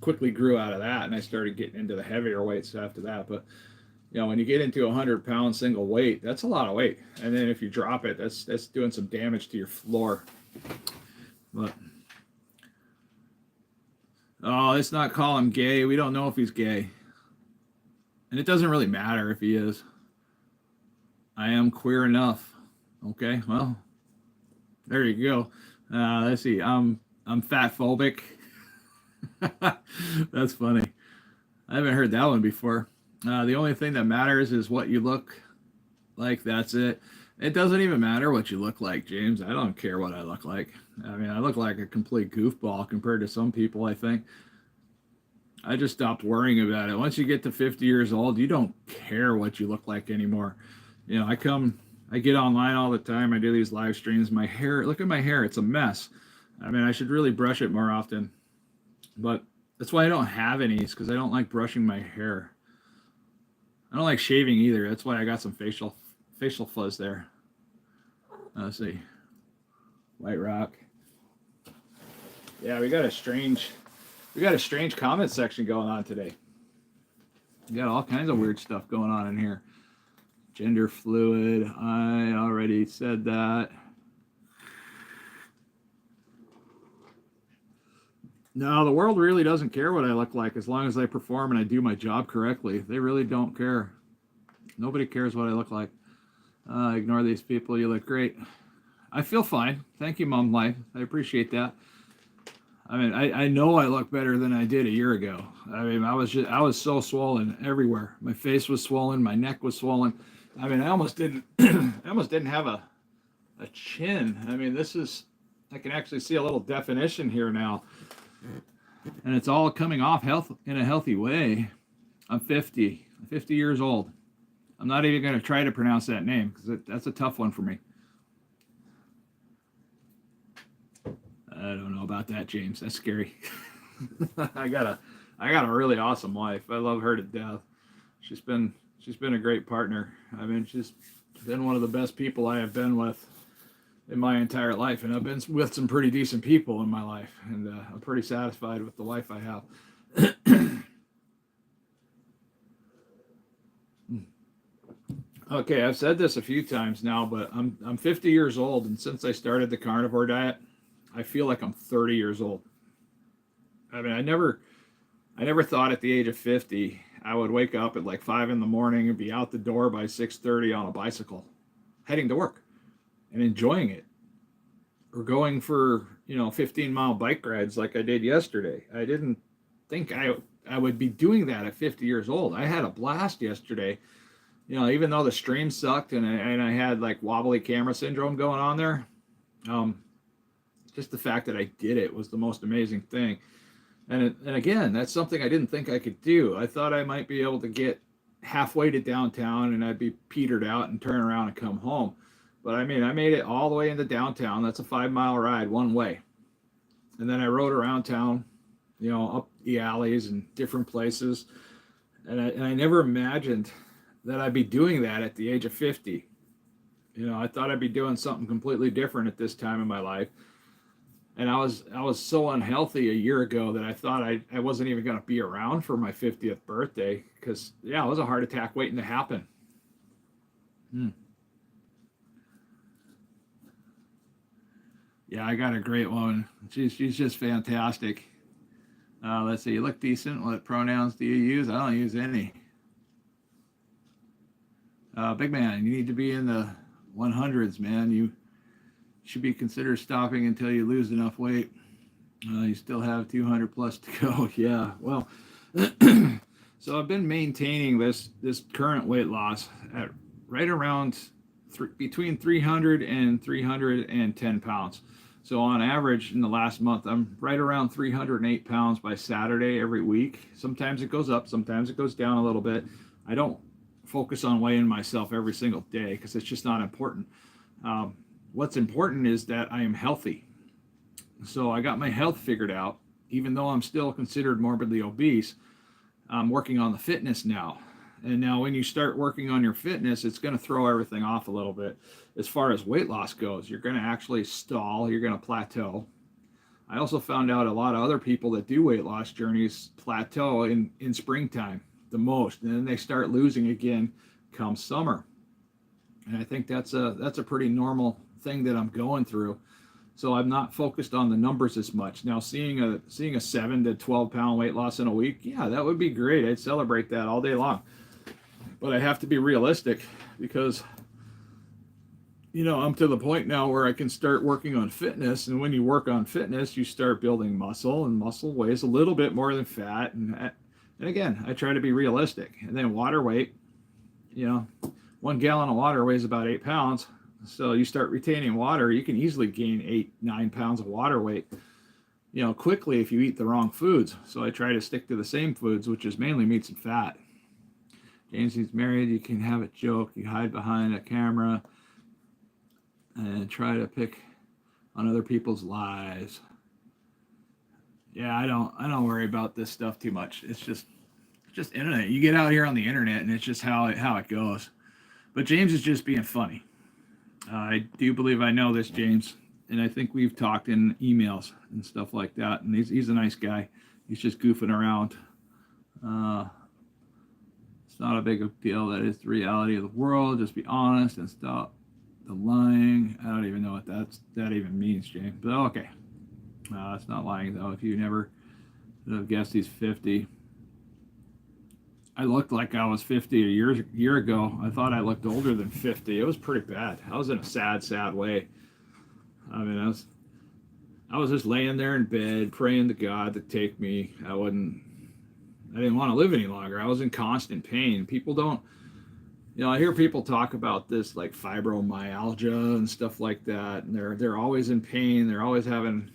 quickly grew out of that, and I started getting into the heavier weights after that. But when you get into 100 pound single weight, that's a lot of weight, and then if you drop it, that's doing some damage to your floor. But let's not call him gay. We don't know if he's gay, and it doesn't really matter if he is. I am queer enough. Okay, well, there you go. Let's see. I'm fat phobic. That's funny. I haven't heard that one before. The only thing that matters is what you look like. That's it. It doesn't even matter what you look like, James. I don't care what I look like. I mean, I look like a complete goofball compared to some people, I think. I just stopped worrying about it. Once you get to 50 years old, you don't care what you look like anymore. I get online all the time. I do these live streams. My hair, look at my hair. It's a mess. I mean, I should really brush it more often. But that's why I don't have any, is because I don't like brushing my hair. I don't like shaving either. That's why I got some facial fuzz there. Let's see. White Rock. Yeah, we got a strange comment section going on today. We got all kinds of weird stuff going on in here. Gender fluid. I already said that. No, the world really doesn't care what I look like as long as I perform and I do my job correctly. They really don't care. Nobody cares what I look like. Ignore these people. You look great. I feel fine. Thank you, Mom Life. I appreciate that. I mean, I know I look better than I did a year ago. I mean, I was so swollen everywhere. My face was swollen, my neck was swollen. I mean, I almost didn't I almost didn't have a chin. I mean, I can actually see a little definition here now. And it's all coming off in a healthy way. I'm 50 years old. I'm not even going to try to pronounce that name because that's a tough one for me. I don't know about that, James. That's scary. I got a really awesome wife. I love her to death. She's been a great partner. I mean, she's been one of the best people I have been with in my entire life, and I've been with some pretty decent people in my life, and I'm pretty satisfied with the life I have. Okay, I've said this a few times now, but I'm 50 years old, and since I started the carnivore diet, I feel like I'm 30 years old. I mean, I never thought at the age of 50 I would wake up at like 5 in the morning and be out the door by 6:30 on a bicycle, heading to work and enjoying it, or going for 15-mile bike rides like I did yesterday. I didn't think I would be doing that at 50 years old. I had a blast yesterday. Even though the stream sucked and I had like wobbly camera syndrome going on there, just the fact that I did it was the most amazing thing. And again, that's something I didn't think I could do. I thought I might be able to get halfway to downtown and I'd be petered out and turn around and come home. But I mean, I made it all the way into downtown. That's a 5-mile ride one way. And then I rode around town, up the alleys and different places. And I never imagined that I'd be doing that at the age of 50. I thought I'd be doing something completely different at this time in my life. And I was so unhealthy a year ago that I thought I wasn't even going to be around for my 50th birthday because, it was a heart attack waiting to happen. Yeah, I got a great one. She's just fantastic. Let's see, you look decent. What pronouns do you use? I don't use any. Big man, you need to be in the 100s, man. You should be considered stopping until you lose enough weight. You still have 200 plus to go. Yeah, well, so I've been maintaining this current weight loss at right around between 300 and 310 pounds. So on average in the last month, I'm right around 308 pounds by Saturday every week. Sometimes it goes up, sometimes it goes down a little bit. I don't focus on weighing myself every single day because it's just not important. What's important is that I am healthy. So I got my health figured out. Even though I'm still considered morbidly obese, I'm working on the fitness now. And now when you start working on your fitness, it's going to throw everything off a little bit. As far as weight loss goes, you're going to actually stall, you're going to plateau. I also found out a lot of other people that do weight loss journeys plateau in springtime the most, and then they start losing again come summer. And I think that's a pretty normal thing that I'm going through. So I'm not focused on the numbers as much. Now seeing a 7 to 12 pound weight loss in a week, yeah, that would be great. I'd celebrate that all day long. But I have to be realistic because I'm to the point now where I can start working on fitness, and when you work on fitness, you start building muscle, and muscle weighs a little bit more than fat. And again, I try to be realistic. And then water weight, 1 gallon of water weighs about 8 pounds. So you start retaining water, you can easily gain 8-9 pounds of water weight, quickly if you eat the wrong foods. So I try to stick to the same foods, which is mainly meats and fat. James, he's married. You can have a joke. You hide behind a camera and try to pick on other people's lives. Yeah, I don't worry about this stuff too much. It's just internet. You get out here on the internet, and it's just how it goes. But James is just being funny. I do believe I know this James, and I think we've talked in emails and stuff like that. And he's a nice guy. He's just goofing around. It's not a big deal. That is the reality of the world. Just be honest and stop the lying. I don't even know what that even means, James. But okay. It's not lying, though. If you never would have guessed he's 50. I looked like I was 50 a year ago. I thought I looked older than 50. It was pretty bad. I was in a sad way. I mean, I was just laying there in bed praying to God to take me. I didn't want to live any longer. I was in constant pain. People don't, I hear people talk about this like fibromyalgia and stuff like that, and they're always in pain. They're always having,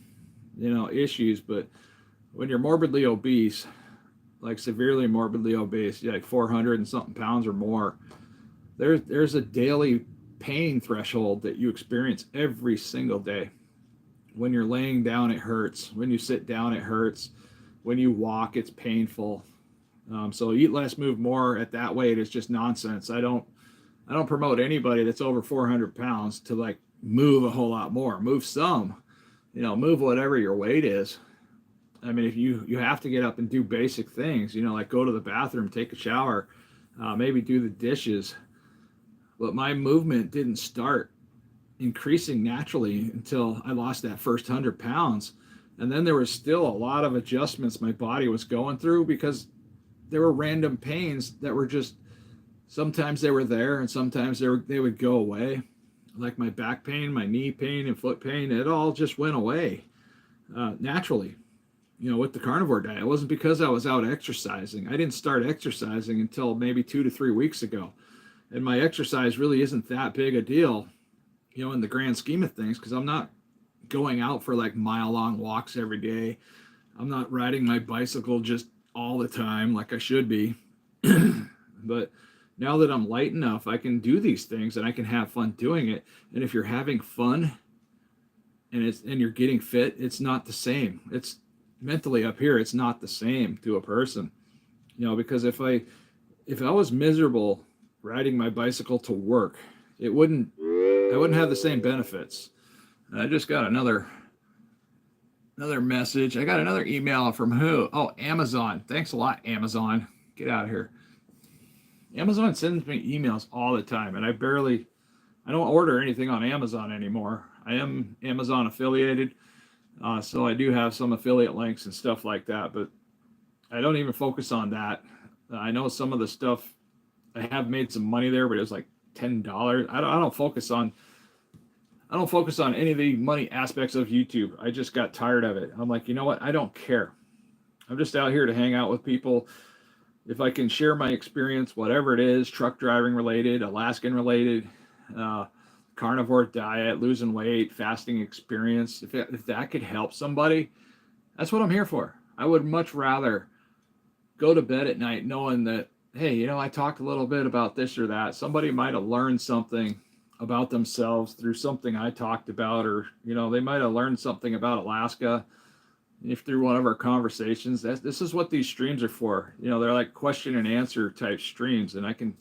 issues. But when you're morbidly obese, like severely morbidly obese, like 400 and something pounds or more, there's a daily pain threshold that you experience every single day. When you're laying down, it hurts. When you sit down, it hurts. When you walk, it's painful. So eat less, move more at that weight is just nonsense. I don't promote anybody that's over 400 pounds to like move a whole lot more. Move some, move whatever your weight is. I mean, if you have to get up and do basic things, like go to the bathroom, take a shower, maybe do the dishes. But my movement didn't start increasing naturally until I lost that first 100 pounds. And then there was still a lot of adjustments my body was going through because there were random pains that were just, sometimes they were there and sometimes they would go away. Like my back pain, my knee pain, and foot pain, it all just went away naturally, with the carnivore diet. It wasn't because I was out exercising. I didn't start exercising until maybe 2 to 3 weeks ago. And my exercise really isn't that big a deal, in the grand scheme of things, because I'm not going out for like mile-long walks every day. I'm not riding my bicycle just all the time like I should be. But now that I'm light enough, I can do these things and I can have fun doing it. And if you're having fun and you're getting fit, it's not the same. It's mentally up here, it's not the same to a person. Because if I was miserable riding my bicycle to work, I wouldn't have the same benefits. I just got another message. I got another email from who? Oh, Amazon. Thanks a lot, Amazon. Get out of here. Amazon sends me emails all the time, and I don't order anything on Amazon anymore. I am Amazon affiliated, so I do have some affiliate links and stuff like that, but I don't even focus on that. I know some of the stuff, I have made some money there, but it was like $10. I don't focus on any of the money aspects of YouTube. I just got tired of it. I'm like, you know what? I don't care. I'm just out here to hang out with people. If I can share my experience, whatever it is, truck driving related, Alaskan related, carnivore diet, losing weight, fasting experience, if that could help somebody, that's what I'm here for. I would much rather go to bed at night knowing that, hey, I talked a little bit about this or that. Somebody might have learned something about themselves through something I talked about, or, they might have learned something about Alaska if through one of our conversations. This is what these streams are for. They're like question and answer type streams, and I can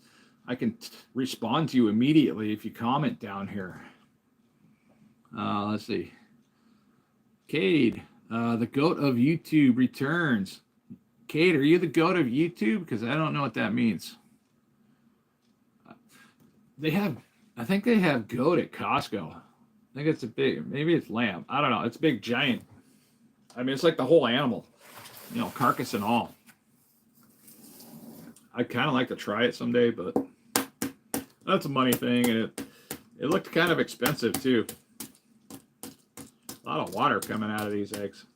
respond to you immediately if you comment down here. Let's see. Cade, the GOAT of YouTube returns. Cade, are you the GOAT of YouTube? Because I don't know what that means. I think they have goat at Costco. I think it's maybe it's lamb. I don't know. It's big, giant. I mean, it's like the whole animal, carcass and all. I'd kind of like to try it someday, but that's a money thing, and it looked kind of expensive too. A lot of water coming out of these eggs,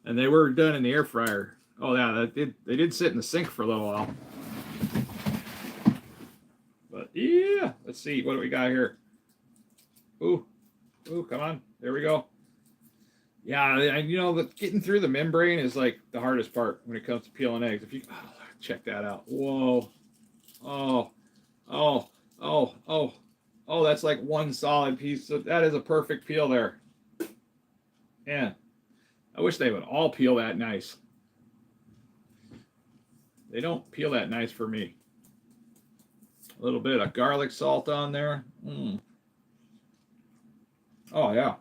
and they were done in the air fryer. Oh yeah, they did sit in the sink for a little while. But yeah, let's see, what do we got here? Ooh, come on, there we go. Yeah, getting through the membrane is like the hardest part when it comes to peeling eggs. If you check that out, whoa, oh, that's like one solid piece. So that is a perfect peel there. Man, I wish they would all peel that nice. They don't peel that nice for me. A little bit of garlic salt on there. Oh, yeah.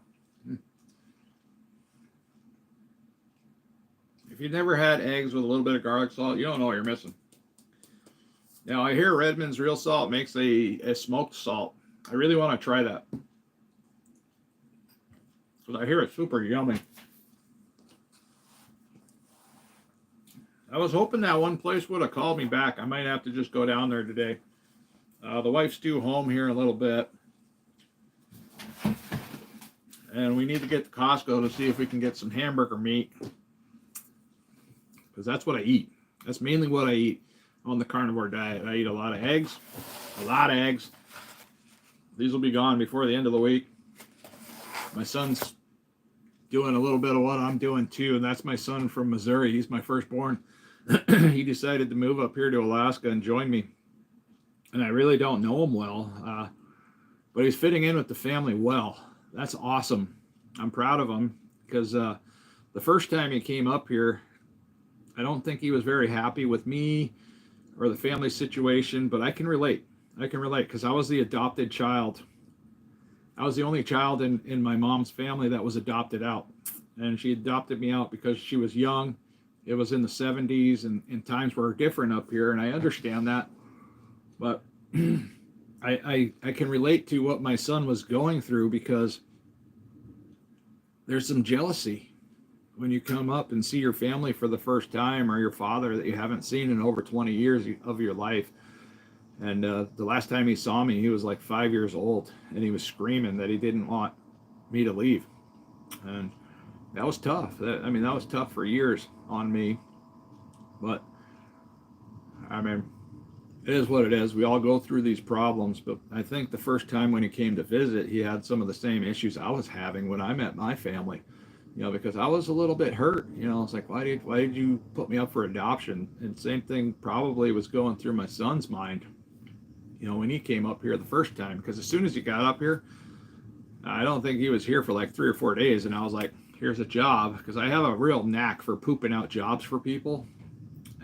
If you've never had eggs with a little bit of garlic salt, you don't know what you're missing. Now, I hear Redmond's Real Salt makes a smoked salt. I really want to try that, because I hear it's super yummy. I was hoping that one place would have called me back. I might have to just go down there today. The wife's due home here in a little bit. and we need to get to Costco to see if we can get some hamburger meat, because that's what I eat. That's mainly what I eat on the carnivore diet. I eat a lot of eggs, These will be gone before the end of the week. My son's doing a little bit of what I'm doing too, and that's my son from Missouri. He's my firstborn. He decided to move up here to Alaska and join me, and I really don't know him well, but he's fitting in with the family well. That's awesome. I'm proud of him, because the first time he came up here, I don't think he was very happy with me or the family situation, but I can relate. Because I was the adopted child. I was the only child in my mom's family that was adopted out. And she adopted me out because she was young. It was in the 70s, and times were different up here, and I understand that. But I can relate to what my son was going through, because there's some jealousy when you come up and see your family for the first time, or your father that you haven't seen in over 20 years of your life. And the last time he saw me, he was like 5 years old, and he was screaming that he didn't want me to leave. And that was tough. That was tough for years on me. But, it is what it is. We all go through these problems. But I think the first time when he came to visit, he had some of the same issues I was having when I met my family. Because I was a little bit hurt. It's like, why did you put me up for adoption? And same thing probably was going through my son's mind, when he came up here the first time. Because as soon as he got up here, I don't think he was here for like 3 or 4 days, and I was like, here's a job, because I have a real knack for pooping out jobs for people.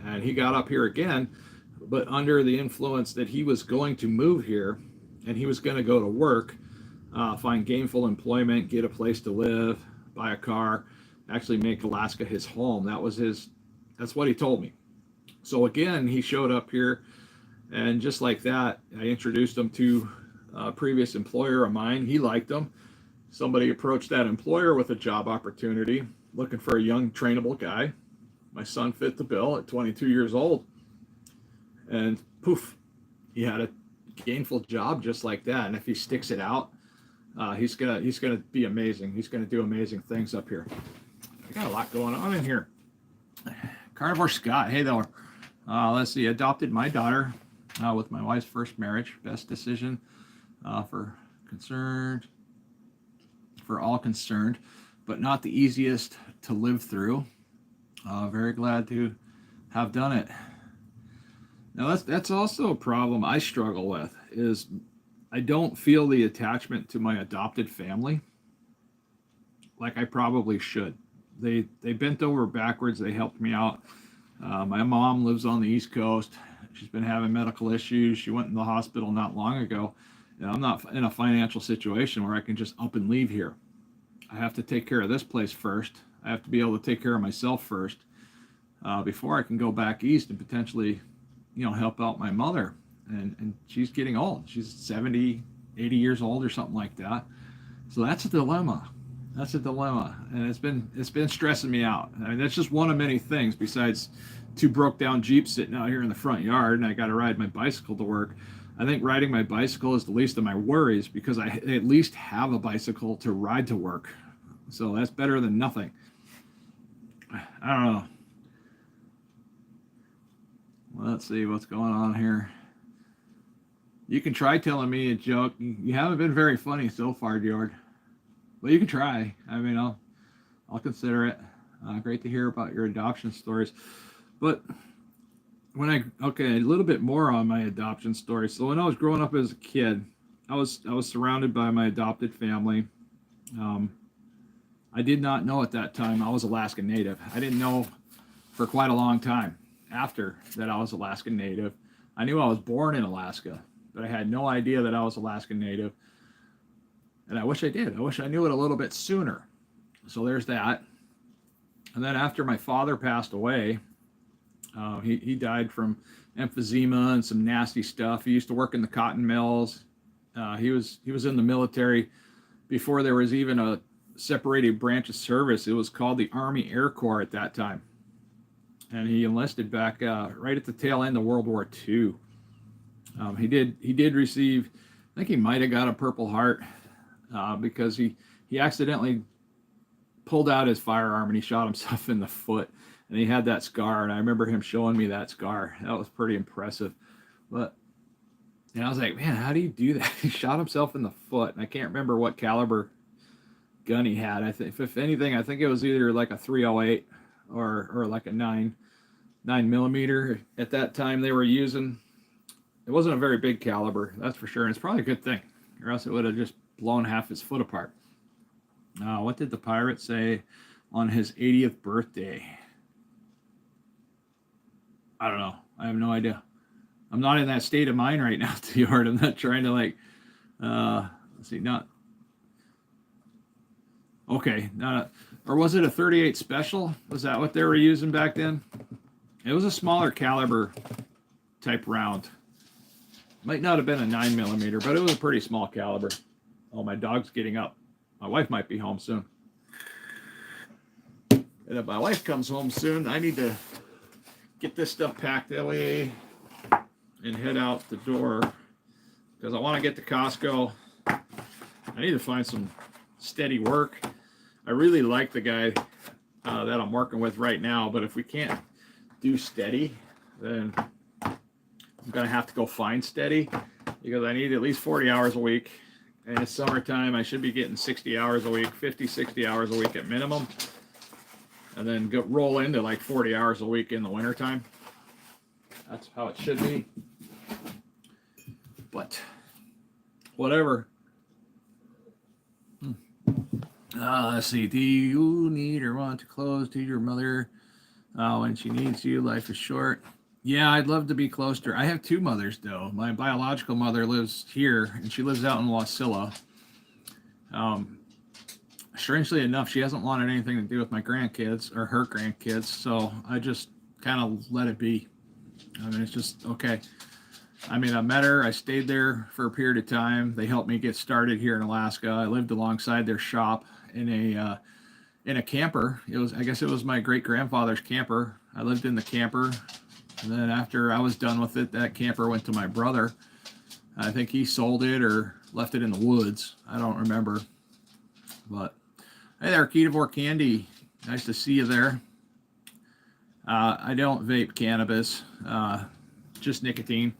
And he got up here again, but under the influence that he was going to move here, and he was going to go to work, find gainful employment, get a place to live, buy a car, actually make Alaska his home. That's what he told me. So again, he showed up here, and just like that, I introduced him to a previous employer of mine. He liked him. Somebody approached that employer with a job opportunity, looking for a young, trainable guy. My son fit the bill at 22 years old. And poof, he had a gainful job just like that. And if he sticks it out, he's gonna be amazing. He's gonna do amazing things up here. I got a lot going on in here. Carnivore Scott, hey there. Let's see, adopted my daughter with my wife's first marriage. Best decision for all concerned, but not the easiest to live through. Very glad to have done it. Now that's also a problem I struggle with, is I don't feel the attachment to my adopted family like I probably should. They bent over backwards. They helped me out. My mom lives on the East Coast. She's been having medical issues. She went in the hospital not long ago. And I'm not in a financial situation where I can just up and leave here. I have to take care of this place first. I have to be able to take care of myself first before I can go back east and potentially, help out my mother. And she's getting old. She's 70, 80 years old or something like that. So that's a dilemma. And it's been stressing me out. That's just one of many things besides 2 broke down Jeeps sitting out here in the front yard, and I got to ride my bicycle to work. I think riding my bicycle is the least of my worries, because I at least have a bicycle to ride to work. So that's better than nothing. I don't know. Well, let's see what's going on here. You can try telling me a joke. You haven't been very funny so far, George. But you can try. I'll consider it. Great to hear about your adoption stories. But a little bit more on my adoption story. So when I was growing up as a kid, I was surrounded by my adopted family. I did not know at that time I was Alaskan Native. I didn't know for quite a long time after that I was Alaskan Native. I knew I was born in Alaska, but I had no idea that I was Alaskan Native. And I wish I did. I wish I knew it a little bit sooner. So there's that. And then after my father passed away, he died from emphysema and some nasty stuff. He used to work in the cotton mills. He was in the military before there was even a separated branch of service. It was called the Army Air Corps at that time. And he enlisted back right at the tail end of World War II. He did receive, I think he might have got a Purple Heart because he he accidentally pulled out his firearm and he shot himself in the foot, and he had that scar. And I remember him showing me that scar. That was pretty impressive. But and I was like, man, how do you do that? He shot himself in the foot, and I can't remember what caliber gun he had. I think, if anything, I think it was either like a 308 or like a 9mm at that time they were using. It wasn't a very big caliber, that's for sure. And it's probably a good thing, or else it would have just blown half his foot apart. What did the pirate say on his 80th birthday? I don't know. I have no idea. I'm not in that state of mind right now, T-Hard. I'm not trying to like, let's see, not, okay, not a, or was it a 38 special? Was that what they were using back then? It was a smaller caliber type round. Might not have been a 9mm, but it was a pretty small caliber. Oh, my dog's getting up. My wife might be home soon. And if my wife comes home soon, I need to get this stuff packed away and head out the door, because I want to get to Costco. I need to find some steady work. I really like the guy that I'm working with right now, but if we can't do steady, then I'm going to have to go find steady, because I need at least 40 hours a week. And it's summertime. I should be getting 60 hours a week, 50, 60 hours a week at minimum. And then roll into like 40 hours a week in the wintertime. That's how it should be. But whatever. Let's see. Do you need or want to close to your mother when she needs you? Life is short. Yeah, I'd love to be close to her. I have two mothers, though. My biological mother lives here, and she lives out in Wasilla. Strangely enough, she hasn't wanted anything to do with my grandkids or her grandkids, so I just kind of let it be. I mean, it's just okay. I mean, I met her. I stayed there for a period of time. They helped me get started here in Alaska. I lived alongside their shop in a camper. I guess it was my great grandfather's camper. I lived in the camper. And then after I was done with it, that camper went to my brother. I think he sold it or left it in the woods. I don't remember. But hey there, KetoVore Candy. Nice to see you there. I don't vape cannabis, just nicotine.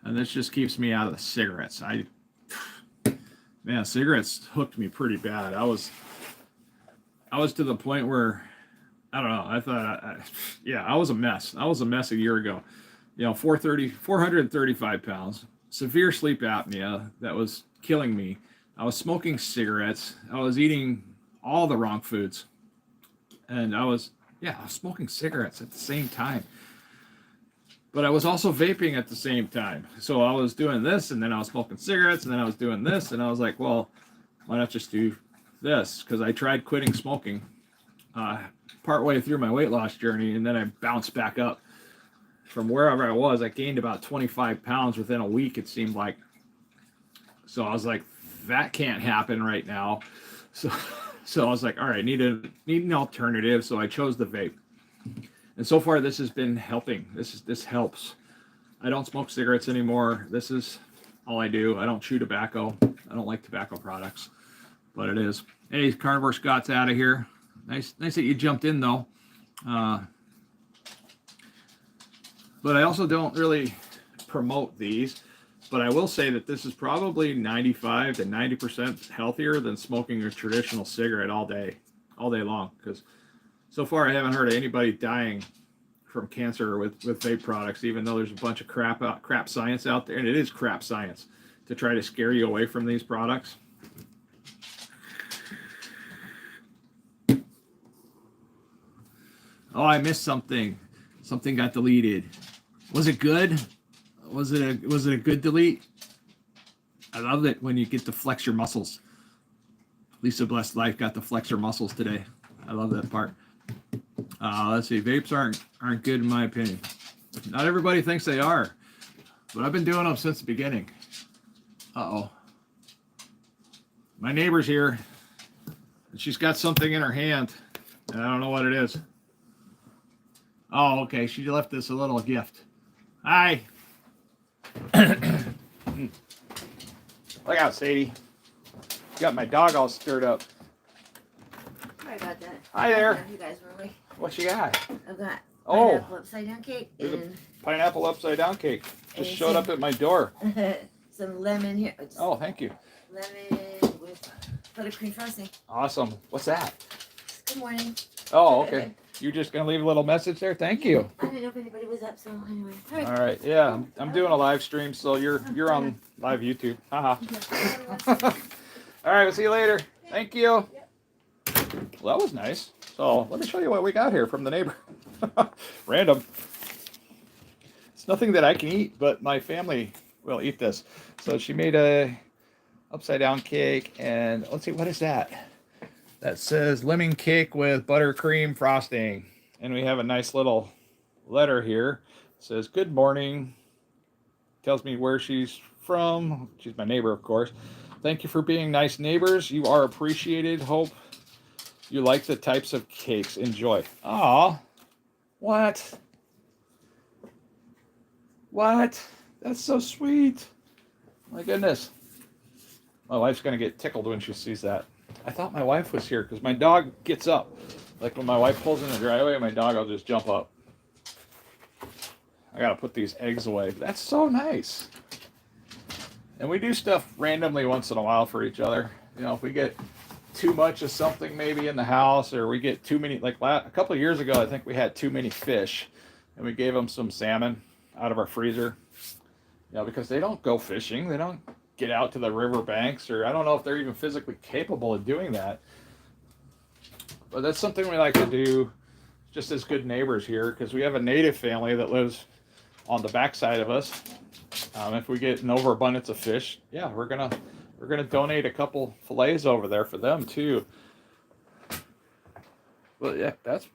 And this just keeps me out of the cigarettes. Man, cigarettes hooked me pretty bad. I was to the point where, I don't know. I thought, I was a mess. I was a mess a year ago. 435 pounds, severe sleep apnea that was killing me. I was smoking cigarettes. I was eating all the wrong foods. And I was smoking cigarettes at the same time. But I was also vaping at the same time. So I was doing this, and then I was smoking cigarettes, and then I was doing this. And I was like, well, why not just do this? Because I tried quitting smoking partway through my weight loss journey, and then I bounced back up from wherever I was. I gained about 25 pounds within a week, it seemed like. So I was like, that can't happen right now. So I was like, all right, need an alternative. So I chose the vape, and so far this has been helping. This helps. I don't smoke cigarettes anymore. This is all I do. I don't chew tobacco. I don't like tobacco products, but it is. Hey, Carnivore Scott's out of here. Nice that you jumped in, though. But I also don't really promote these. But I will say that this is probably 95 to 90% healthier than smoking a traditional cigarette all day long. Because so far I haven't heard of anybody dying from cancer with vape products, even though there's a bunch of crap science out there. And it is crap science to try to scare you away from these products. Oh, I missed something. Something got deleted. Was it good? Was it a good delete? I love it when you get to flex your muscles. Lisa Blessed Life got to flex her muscles today. I love that part. Let's see. Vapes aren't good in my opinion. Not everybody thinks they are, but I've been doing them since the beginning. Uh-oh. My neighbor's here, and she's got something in her hand, and I don't know what it is. Oh, okay. She left us a little gift. Hi. Look out, Sadie. Got my dog all stirred up. Sorry about that. Hi there. You guys were awake. What you got? I've got Oh, pineapple upside down cake and pineapple upside down cake. Just showed some, up at my door. some lemon here. Oh, thank you. Lemon with buttercream frosting. Awesome. What's that? Good morning. Oh, okay. You're just gonna leave a little message there? Thank you. I didn't know if anybody was up, so anyway. All right. Yeah, I'm doing a live stream, so you're on live YouTube. Haha. All right. We'll see you later. Thank you. Well, that was nice. So let me show you what we got here from the neighbor. Random. It's nothing that I can eat, but my family will eat this. So she made a upside down cake, and let's see, what is that? That says lemon cake with buttercream frosting. And we have a nice little letter here. It says, good morning. Tells me where she's from. She's my neighbor, of course. Thank you for being nice neighbors. You are appreciated. Hope you like the types of cakes. Enjoy. Aw. What? What? That's so sweet. My goodness. My wife's going to get tickled when she sees that. I thought my wife was here because my dog gets up. Like when my wife pulls in the driveway, my dog will just jump up. I got to put these eggs away. That's so nice. And we do stuff randomly once in a while for each other. You know, if we get too much of something maybe in the house, or we get too many, like a couple of years ago, I think we had too many fish, and we gave them some salmon out of our freezer. You know, because they don't go fishing. They don't get out to the river banks, or I don't know if they're even physically capable of doing that. But that's something we like to do just as good neighbors here, because we have a native family that lives on the backside of us. If we get an overabundance of fish, yeah, we're gonna donate a couple fillets over there for them too. But yeah, that's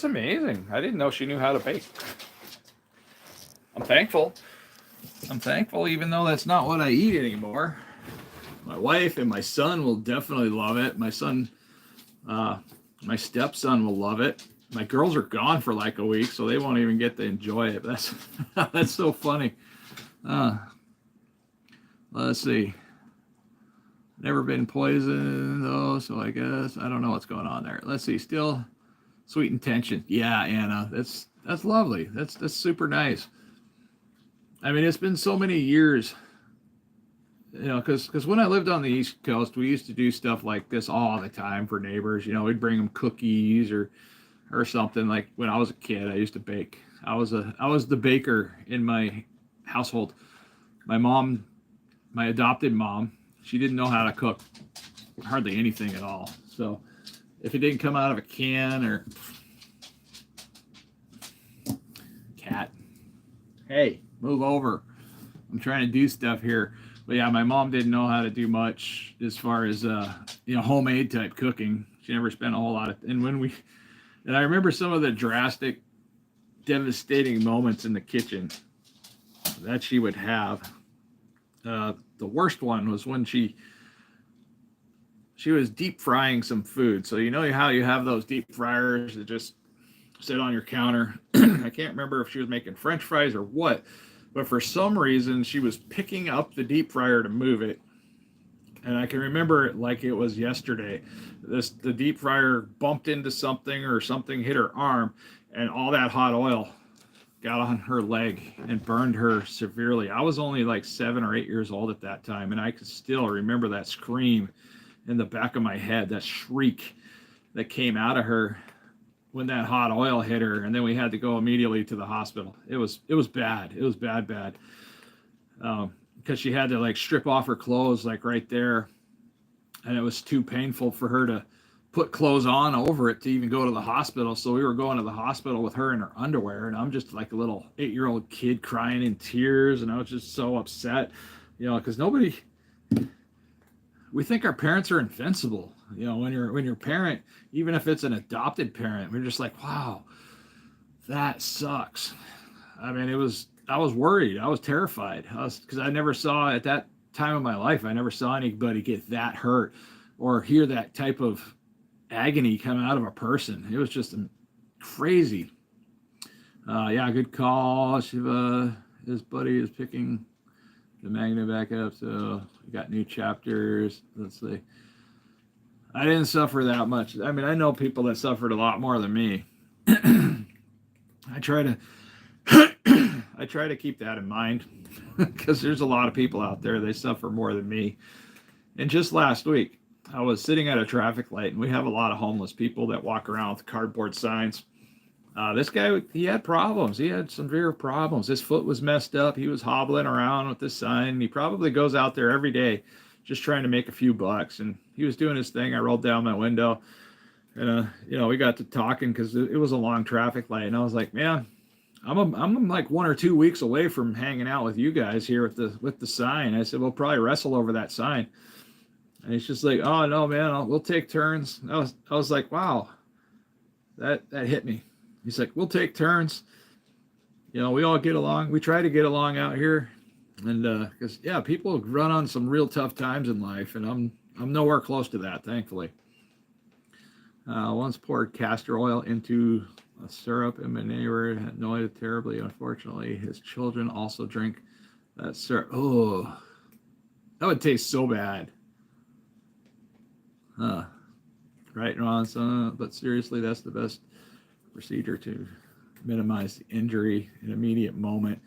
amazing. I didn't know she knew how to bake. I'm thankful, even though that's not what I eat anymore. My wife and my son will definitely love it. My son, my stepson will love it. My girls are gone for like a week, so they won't even get to enjoy it. That's so funny. Let's see. Never been poisoned though, so I guess I don't know what's going on there. Let's see. Still sweet intention. Yeah, Anna, that's lovely. That's super nice. I mean, it's been so many years, you know, because when I lived on the East Coast, we used to do stuff like this all the time for neighbors. You know, we'd bring them cookies or something. Like when I was a kid, I used to bake. I was the baker in my household. My mom, my adopted mom, she didn't know how to cook hardly anything at all. So if it didn't come out of a can or cat, hey, move over. I'm trying to do stuff here. But yeah, my mom didn't know how to do much as far as homemade type cooking. She never spent a whole lot of, and I remember some of the drastic, devastating moments in the kitchen that she would have. The worst one was when she was deep frying some food. So you know how you have those deep fryers that just sit on your counter. I can't remember if she was making French fries or what, but for some reason she was picking up the deep fryer to move it. And I can remember it like it was yesterday. The deep fryer bumped into something, or something hit her arm, and all that hot oil got on her leg and burned her severely. I was only like 7 or 8 years old at that time, and I can still remember that scream in the back of my head, that shriek that came out of her when that hot oil hit her. And then we had to go immediately to the hospital. It was bad. It was bad. Because she had to like strip off her clothes like right there, and it was too painful for her to put clothes on over it to even go to the hospital. So we were going to the hospital with her in her underwear, and I'm just like a little 8-year-old kid crying in tears, and I was just so upset, because we think our parents are invincible. When you're a parent, even if it's an adopted parent, we're just like, wow, that sucks. I mean, I was worried. I was terrified. Because I never saw, at that time of my life, I never saw anybody get that hurt or hear that type of agony come out of a person. It was just crazy. Yeah, good call. Shiva, his buddy is picking the magnet back up. So we got new chapters. Let's see. I didn't suffer that much. I mean, I know people that suffered a lot more than me. I try to I try to keep that in mind because there's a lot of people out there, they suffer more than me. And just last week, I was sitting at a traffic light, and we have a lot of homeless people that walk around with cardboard signs. This guy, he had problems. He had severe problems. His foot was messed up. He was hobbling around with this sign. He probably goes out there every day just trying to make a few bucks. And he was doing his thing. I rolled down my window, and we got to talking because it was a long traffic light. And I was like, man, I'm like 1 or 2 weeks away from hanging out with you guys here with the sign. I said, we'll probably wrestle over that sign. And he's just like, oh no, man, we'll take turns. I was like, wow, that hit me. He's like, we'll take turns. We all get along. We try to get along out here, and because people run on some real tough times in life, and I'm nowhere close to that, thankfully. Once poured castor oil into a syrup, and my neighbor annoyed it terribly. Unfortunately, his children also drink that syrup. Oh, that would taste so bad. Right, Ron, but seriously, that's the best procedure to minimize the injury in immediate moment.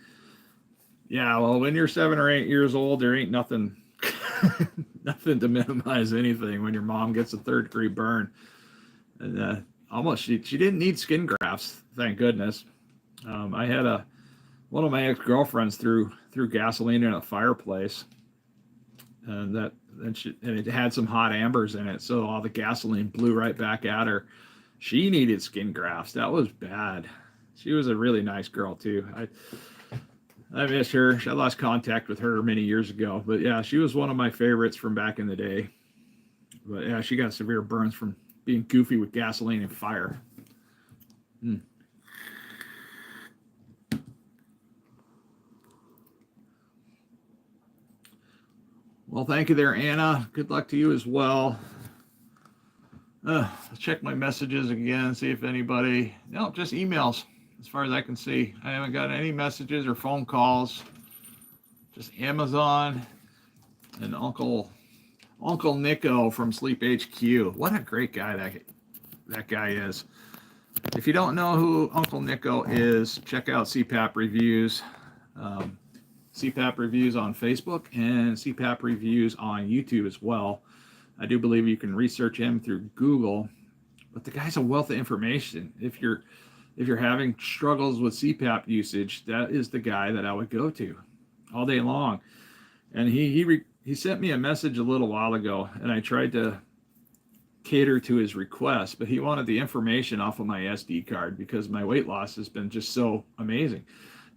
Yeah, well, when you're 7 or 8 years old, there ain't nothing nothing to minimize anything when your mom gets a 3rd-degree burn. And almost she didn't need skin grafts, thank goodness. I had one of my ex-girlfriends threw gasoline in a fireplace, and it had some hot embers in it, so all the gasoline blew right back at her. She needed skin grafts. That was bad. She was a really nice girl too. I miss her. I lost contact with her many years ago, but yeah, she was one of my favorites from back in the day. But yeah, she got severe burns from being goofy with gasoline and fire. Well, thank you there, Anna. Good luck to you as well. Let's check my messages again, see if anybody... No, just emails, as far as I can see. I haven't got any messages or phone calls. Just Amazon and Uncle Nico from Sleep HQ. What a great guy that guy is. If you don't know who Uncle Nico is, check out CPAP Reviews. CPAP Reviews on Facebook and CPAP Reviews on YouTube as well. I do believe you can research him through Google, but the guy's a wealth of information. If you're having struggles with CPAP usage, that is the guy that I would go to all day long. And he sent me a message a little while ago, and I tried to cater to his request, but he wanted the information off of my SD card because my weight loss has been just so amazing.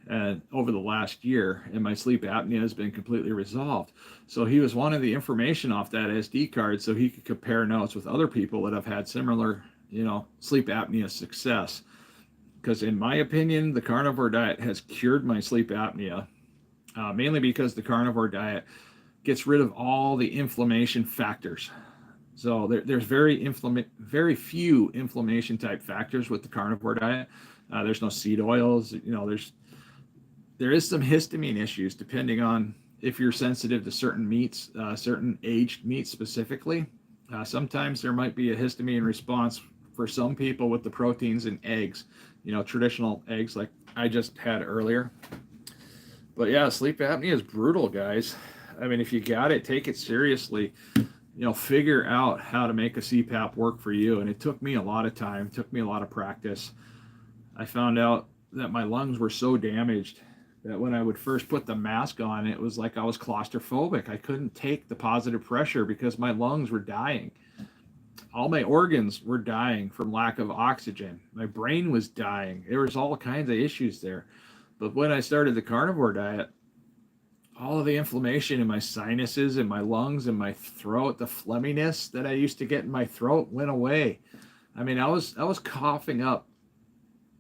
And over the last year, and my sleep apnea has been completely resolved. So he was wanting the information off that SD card so he could compare notes with other people that have had similar, sleep apnea success. Because in my opinion, the carnivore diet has cured my sleep apnea, mainly because the carnivore diet gets rid of all the inflammation factors. So there's very few inflammation type factors with the carnivore diet. There's no seed oils, there is some histamine issues depending on if you're sensitive to certain meats, certain aged meats specifically. Sometimes there might be a histamine response for some people with the proteins in eggs, traditional eggs like I just had earlier. But yeah, sleep apnea is brutal, guys. I mean, if you got it, take it seriously. Figure out how to make a CPAP work for you. And it took me a lot of time, took me a lot of practice. I found out that my lungs were so damaged that when I would first put the mask on, it was like I was claustrophobic. I couldn't take the positive pressure because my lungs were dying. All my organs were dying from lack of oxygen. My brain was dying. There was all kinds of issues there. But when I started the carnivore diet, all of the inflammation in my sinuses and my lungs and my throat, the phlegminess that I used to get in my throat went away. I mean, I was coughing up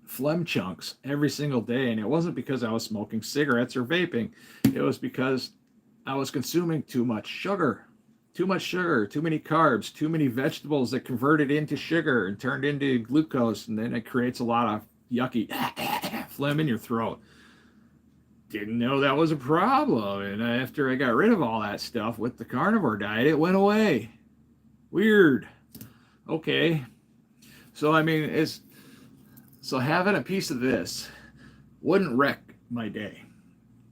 phlegm chunks every single day, and it wasn't because I was smoking cigarettes or vaping. It was because I was consuming too much sugar, too many carbs, too many vegetables that converted into sugar and turned into glucose, and then it creates a lot of yucky phlegm in your throat. Didn't know that was a problem, and after I got rid of all that stuff with the carnivore diet, it went away. Weird. Okay. So, I mean, so having a piece of this wouldn't wreck my day.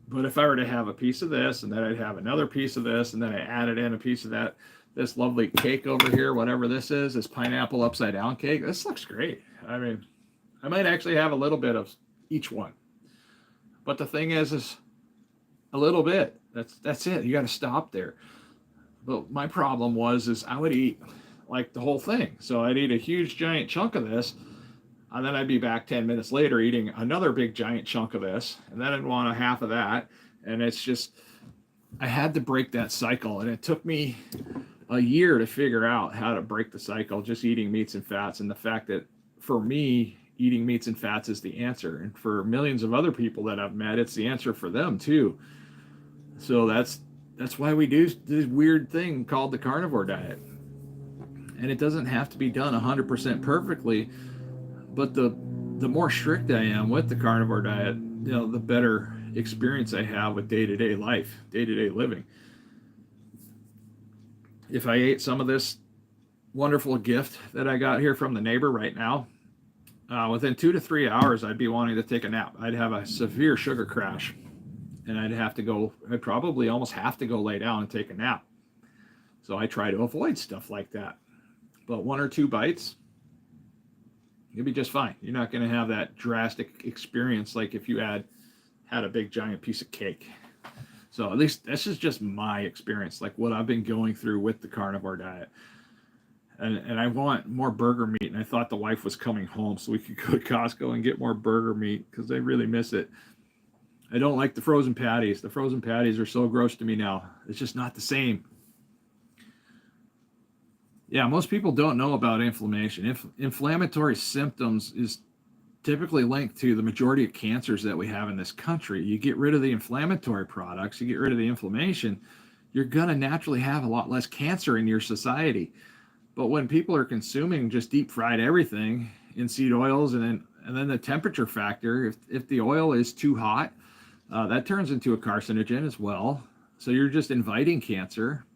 But if I were to have a piece of this, and then I'd have another piece of this, and then I added in a piece of that, this lovely cake over here, whatever this is, this pineapple upside down cake, this looks great. I mean, I might actually have a little bit of each one. But the thing is a little bit. That's it. You got to stop there. But my problem is I would eat like the whole thing. So I'd eat a huge giant chunk of this, and then I'd be back 10 minutes later eating another big giant chunk of this, and then I'd want a half of that. And it's just, I had to break that cycle, and it took me a year to figure out how to break the cycle, just eating meats and fats. And the fact that for me, eating meats and fats is the answer. And for millions of other people that I've met, it's the answer for them too. So that's why we do this weird thing called the carnivore diet. And it doesn't have to be done 100% perfectly, but the more strict I am with the carnivore diet, the better experience I have with day-to-day life, day-to-day living. If I ate some of this wonderful gift that I got here from the neighbor right now, within 2 to 3 hours, I'd be wanting to take a nap. I'd have a severe sugar crash, and I'd probably almost have to go lay down and take a nap. So I try to avoid stuff like that. But 1 or 2 bites, you'll be just fine. You're not going to have that drastic experience like if you had a big giant piece of cake. So at least this is just my experience, like what I've been going through with the carnivore diet. And I want more burger meat, and I thought the wife was coming home so we could go to Costco and get more burger meat because I really miss it. I don't like the frozen patties. The frozen patties are so gross to me now. It's just not the same. Yeah, most people don't know about inflammation. Inflammatory symptoms is typically linked to the majority of cancers that we have in this country. You get rid of the inflammatory products, you get rid of the inflammation, you're going to naturally have a lot less cancer in your society. But when people are consuming just deep fried everything in seed oils, and then the temperature factor, if the oil is too hot, that turns into a carcinogen as well. So you're just inviting cancer.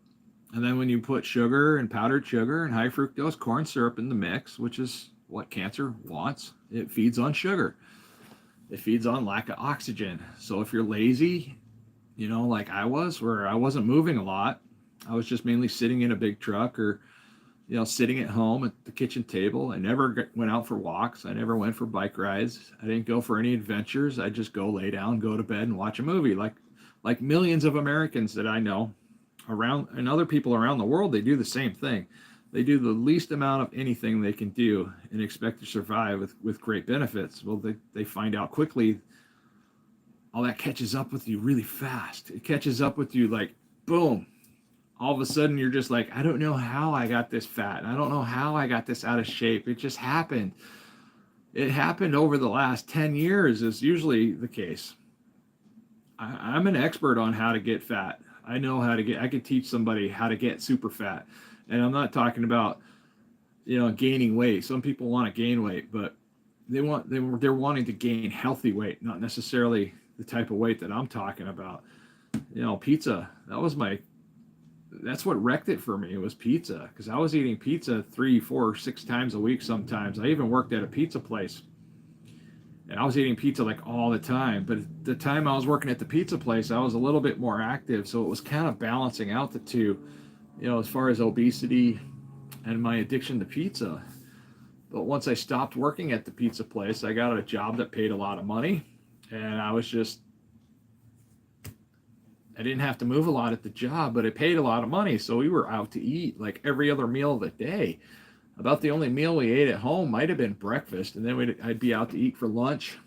And then when you put sugar and powdered sugar and high fructose corn syrup in the mix, which is what cancer wants, it feeds on sugar. It feeds on lack of oxygen. So if you're lazy, like I was, where I wasn't moving a lot, I was just mainly sitting in a big truck or sitting at home at the kitchen table. I never went out for walks. I never went for bike rides. I didn't go for any adventures. I just go lay down, go to bed, and watch a movie. Like millions of Americans that I know around, and other people around the world, they do the same thing. They do the least amount of anything they can do and expect to survive with great benefits. Well, they find out quickly all that catches up with you really fast. It catches up with you like, boom. All of a sudden, you're just like, I don't know how I got this fat. I don't know how I got this out of shape. It just happened. It happened over the last 10 years is usually the case. I'm an expert on how to get fat. I know how to I could teach somebody how to get super fat. And I'm not talking about, gaining weight. Some people want to gain weight, but they're wanting to gain healthy weight, not necessarily the type of weight that I'm talking about. Pizza, that's what wrecked it for me. It was pizza, because I was eating pizza 3, 4, 6 times a week sometimes. I even worked at a pizza place, and I was eating pizza like all the time. But at the time I was working at the pizza place, I was a little bit more active, so it was kind of balancing out the two, as far as obesity and my addiction to pizza. But once I stopped working at the pizza place, I got a job that paid a lot of money, and I didn't have to move a lot at the job, but it paid a lot of money. So we were out to eat like every other meal of the day. About the only meal we ate at home might have been breakfast. And then I'd be out to eat for lunch.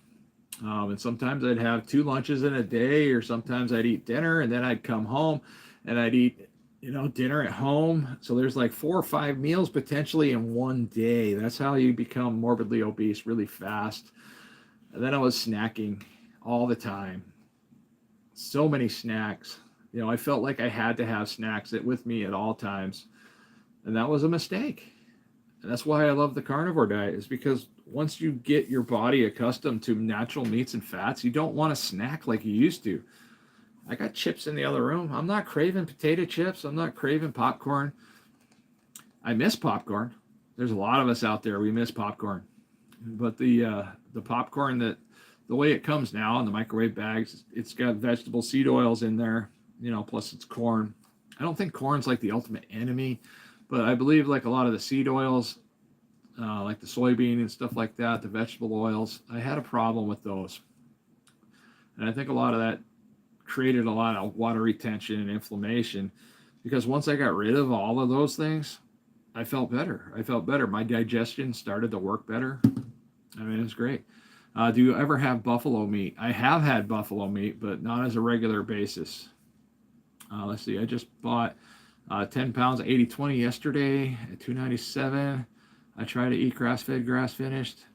And sometimes I'd have 2 lunches in a day, or sometimes I'd eat dinner, and then I'd come home and I'd eat, dinner at home. So there's like 4 or 5 meals potentially in one day. That's how you become morbidly obese really fast. And then I was snacking all the time. So many snacks. I felt like I had to have snacks with me at all times. And that was a mistake. And that's why I love the carnivore diet, is because once you get your body accustomed to natural meats and fats, you don't want to snack like you used to. I got chips in the other room. I'm not craving potato chips. I'm not craving popcorn. I miss popcorn. there's a lot of us out there, we miss popcorn. But the popcorn, that the way it comes now in the microwave bags, it's got vegetable seed oils in there, plus it's corn. I don't think corn's like the ultimate enemy, but I believe like a lot of the seed oils, like the soybean and stuff like that, the vegetable oils, I had a problem with those. And I think a lot of that created a lot of water retention and inflammation, because once I got rid of all of those things, I felt better. My digestion started to work better. I mean, it's great. Do you ever have buffalo meat? I have had buffalo meat, but not as a regular basis. Let's see. I just bought 10 pounds of 80/20 yesterday at $2.97. I try to eat grass-fed, grass-finished.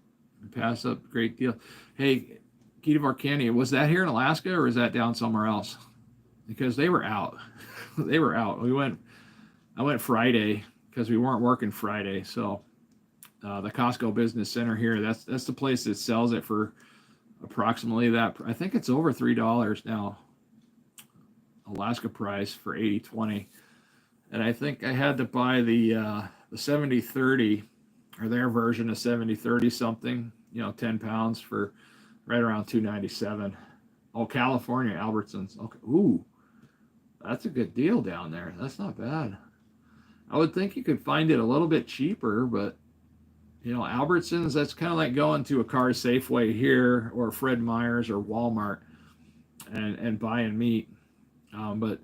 Pass up, great deal. Hey, KetoVore Candy, was that here in Alaska or is that down somewhere else? Because they were out. They were out. I went Friday because we weren't working Friday. So the Costco Business Center here, that's the place that sells it for approximately that. I think it's over $3 now, Alaska price for 80/20. And I think I had to buy the 70/30 or their version of 70/30 something, 10 pounds for right around $2.97. Oh, California, Albertsons. Okay. Ooh, that's a good deal down there. That's not bad. I would think you could find it a little bit cheaper, but Albertsons, that's kind of like going to a car Safeway here or Fred Meyer's or Walmart and buying meat. But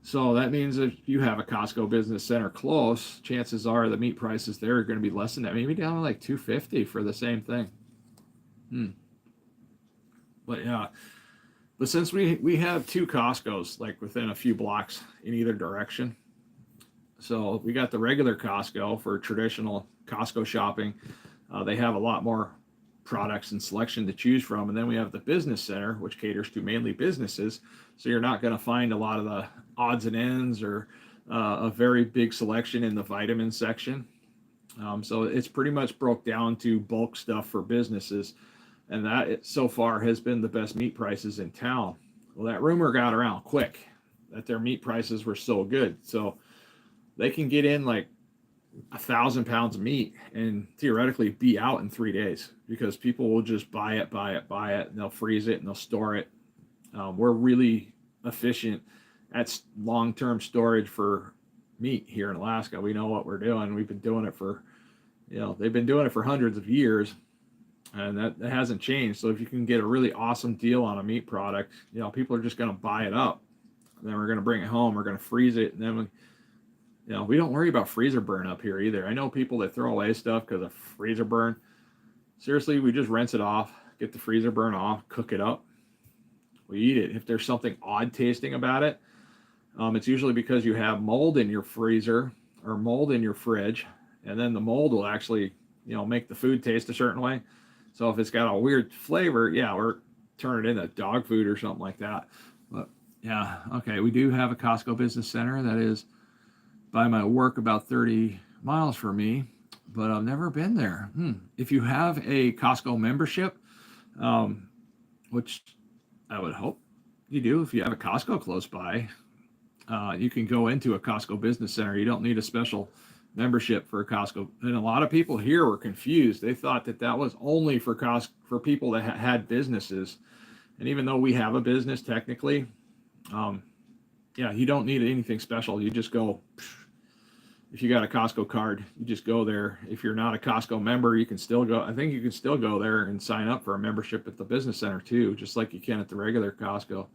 so that means if you have a Costco Business Center close, chances are the meat prices there are going to be less than that, maybe down to like $2.50 for the same thing. But yeah, but since we have two Costcos like within a few blocks in either direction, so we got the regular Costco for traditional Costco shopping. They have a lot more products and selection to choose from, and then we have the business center, which caters to mainly businesses. So you're not going to find a lot of the odds and ends or a very big selection in the vitamin section. So it's pretty much broke down to bulk stuff for businesses, and that so far has been the best meat prices in town. Well, that rumor got around quick that their meat prices were so good, so they can get in like 1,000 pounds of meat and theoretically be out in 3 days because people will just buy it, and they'll freeze it and they'll store it. We're really efficient at long-term storage for meat here in Alaska. We know what we're doing. We've been doing it for, they've been doing it for hundreds of years, and that hasn't changed. So if you can get a really awesome deal on a meat product, people are just going to buy it up. And then we're going to bring it home. We're going to freeze it, and then we don't worry about freezer burn up here either. I know people that throw away stuff because of freezer burn. Seriously, we just rinse it off, get the freezer burn off, cook it up. We eat it. If there's something odd tasting about it, it's usually because you have mold in your freezer or mold in your fridge, and then the mold will actually, make the food taste a certain way. So if it's got a weird flavor, or turn it into dog food or something like that. But yeah, okay, we do have a Costco Business Center that is by my work about 30 miles from me, but I've never been there. If you have a Costco membership, which I would hope you do, if you have a Costco close by, you can go into a Costco Business Center. You don't need a special membership for a Costco. And a lot of people here were confused. They thought that was only for people that had businesses. And even though we have a business technically, you don't need anything special. You just go. If you got a Costco card, you just go there. If you're not a Costco member, you can still go. I think you can still go there and sign up for a membership at the business center too, just like you can at the regular Costco.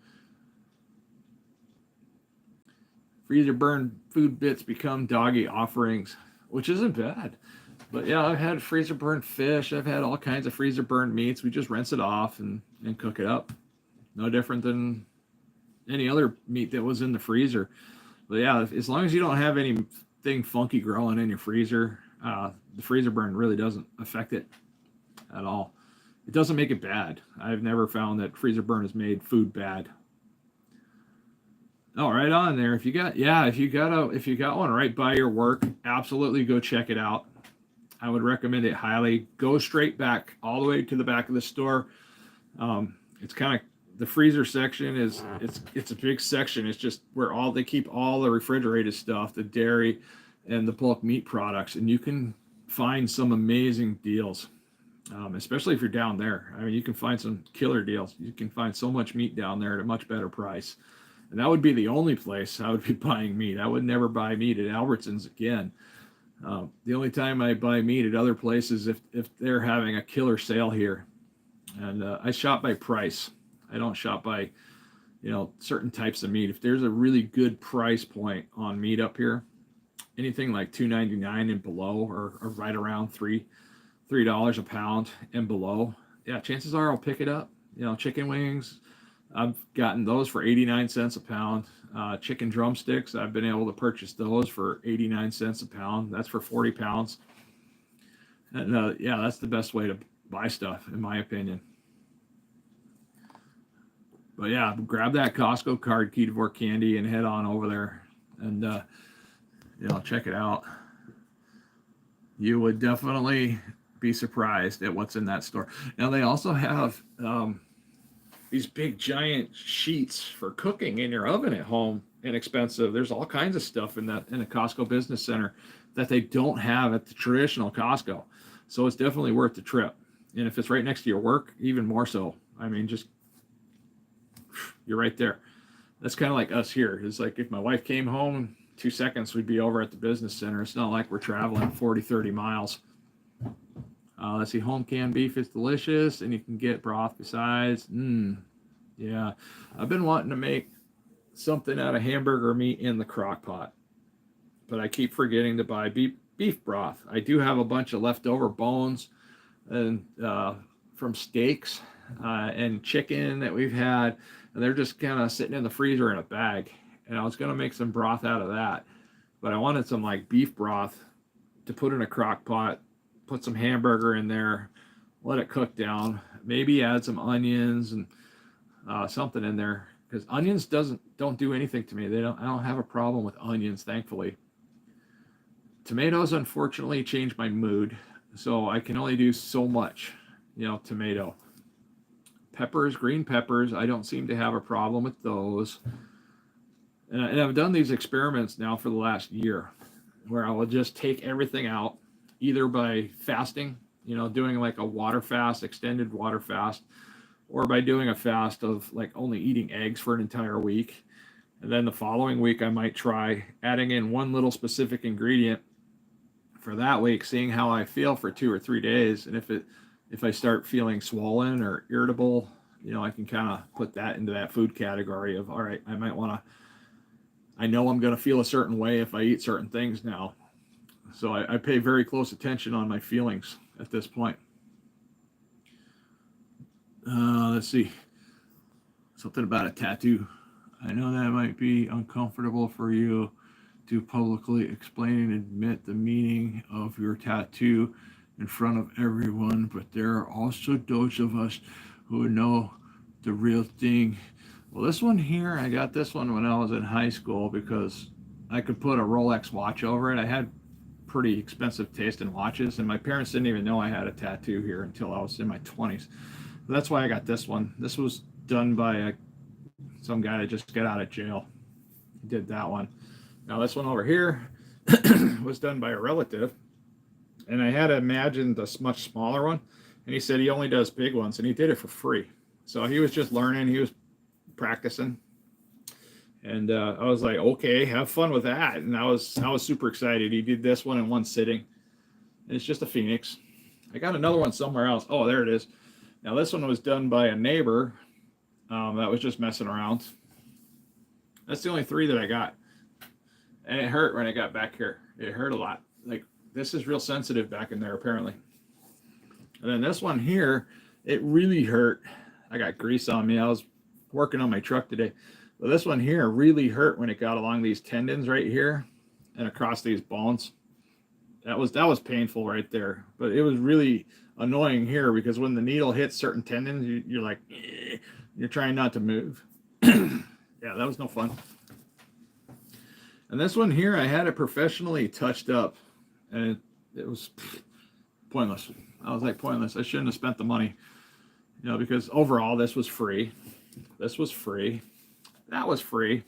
Freezer burned food bits become doggy offerings, which isn't bad. But yeah, I've had freezer burned fish. I've had all kinds of freezer burned meats. We just rinse it off and cook it up. No different than any other meat that was in the freezer. But yeah, as long as you don't have anything funky growing in your freezer, the freezer burn really doesn't affect it at all. It doesn't make it bad. I've never found that freezer burn has made food bad. Oh, right on there. If you got one right by your work, absolutely go check it out. I would recommend it highly. Go straight back all the way to the back of the store. It's kind of the freezer section it's a big section. It's just where they keep all the refrigerated stuff, the dairy and the bulk meat products, and you can find some amazing deals, especially if you're down there. I mean, you can find some killer deals. You can find so much meat down there at a much better price. And that would be the only place I would be buying meat. I would never buy meat at Albertsons again. The only time I buy meat at other places if they're having a killer sale here. And I shop by price. I don't shop by, certain types of meat. If there's a really good price point on meat up here, anything like $2.99 and below, or right around $3 a pound and below, yeah, chances are I'll pick it up. Chicken wings, I've gotten those for 89 cents a pound. Chicken drumsticks, I've been able to purchase those for 89 cents a pound. That's for 40 pounds. And yeah, that's the best way to buy stuff, in my opinion. But yeah, grab that Costco card, KetoVore candy, and head on over there and check it out. You would definitely be surprised at what's in that store. Now they also have these big giant sheets for cooking in your oven at home, inexpensive. There's all kinds of stuff in a Costco business center that they don't have at the traditional Costco. So it's definitely worth the trip. And if it's right next to your work, even more so. I mean, just you're right there. That's kind of like us here. It's like if my wife came home in 2 seconds, we'd be over at the business center. It's not like we're traveling 40, 30 miles. Let's see, home canned beef is delicious, and you can get broth besides. Yeah, I've been wanting to make something out of hamburger meat in the crock pot, but I keep forgetting to buy beef broth. I do have a bunch of leftover bones and from steaks and chicken that we've had, and they're just kind of sitting in the freezer in a bag. And I was going to make some broth out of that, but I wanted some like beef broth to put in a crock pot, put some hamburger in there, let it cook down, maybe add some onions and something in there, because onions don't do anything to me. I don't have a problem with onions, thankfully. Tomatoes unfortunately change my mood, so I can only do so much, tomato. Peppers, green peppers, I don't seem to have a problem with those. And I've done these experiments now for the last year, where I will just take everything out, either by fasting, doing like a water fast, extended water fast, or by doing a fast of like only eating eggs for an entire week. And then the following week, I might try adding in one little specific ingredient for that week, seeing how I feel for 2 or 3 days. And if I start feeling swollen or irritable, I can kind of put that into that food category of, all right, I know I'm going to feel a certain way if I eat certain things now. So I pay very close attention on my feelings at this point. Let's see. Something about a tattoo. I know that might be uncomfortable for you to publicly explain and admit the meaning of your tattoo in front of everyone, but there are also those of us who know the real thing. Well, this one here, I got this one when I was in high school because I could put a Rolex watch over it. I had pretty expensive taste in watches, and my parents didn't even know I had a tattoo here until I was in my 20s. But that's why I got this one. This was done by some guy that just got out of jail. He did that one. Now this one over here was done by a relative, and I had imagined a much smaller one, and he said he only does big ones, and he did it for free. So he was just learning. He was practicing, and I was like, okay, have fun with that. And I was super excited. He did this one in one sitting, and it's just a phoenix. I got another one somewhere else. Oh, there it is. Now this one was done by a neighbor that was just messing around. That's the only 3 that I got, and it hurt when I got back here. It hurt a lot. Like, this is real sensitive back in there apparently. And then this one here, it really hurt. I got grease on me. I was working on my truck today. But this one here really hurt when it got along these tendons right here and across these bones. That was painful right there. But it was really annoying here because when the needle hits certain tendons, you're like, you're trying not to move. Yeah, that was no fun. And this one here, I had it professionally touched up, and it was pointless. I was like, pointless. I shouldn't have spent the money, because overall this was free. This was free. That was free.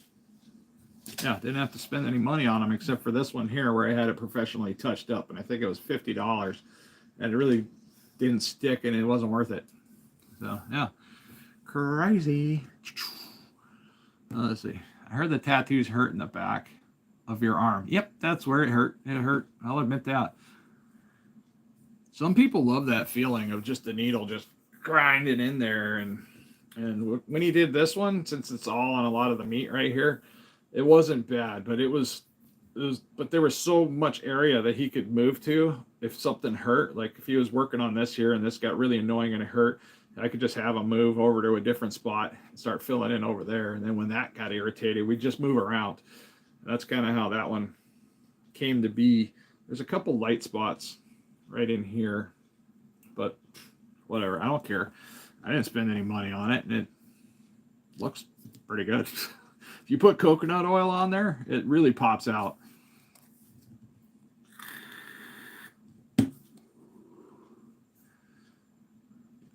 Yeah, didn't have to spend any money on them except for this one here where I had it professionally touched up, and I think it was $50, and it really didn't stick, and it wasn't worth it. So yeah, crazy. Let's see. I heard the tattoos hurt in the back of your arm. Yep, that's where it hurt. It hurt. I'll admit that. Some people love that feeling of just the needle just grinding in there, and when he did this one, since it's all on a lot of the meat right here, it wasn't bad, but it was but there was so much area that he could move to if something hurt. Like if he was working on this here and this got really annoying and it hurt, I could just have him move over to a different spot and start filling in over there. And then when that got irritated, we'd just move around. That's kind of how that one came to be. There's a couple light spots right in here, but whatever. I don't care. I didn't spend any money on it, and it looks pretty good. If you put coconut oil on there, it really pops out.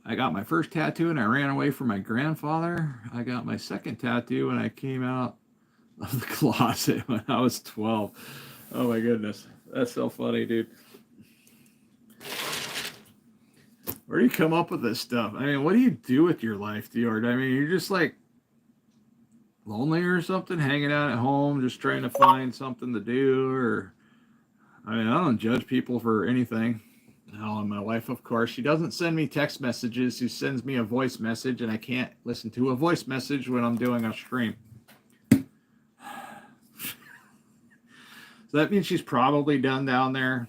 I got my first tattoo and I ran away from my grandfather. I got my second tattoo when I came out of the closet when I was 12. Oh my goodness. That's so funny, dude. Where do you come up with this stuff? I mean, what do you do with your life, Dior? I mean, you're just like lonely or something, hanging out at home, just trying to find something to do, or I mean, I don't judge people for anything. Oh, and my wife, of course, she doesn't send me text messages. She sends me a voice message, and I can't listen to a voice message when I'm doing a stream. So that means she's probably done down there.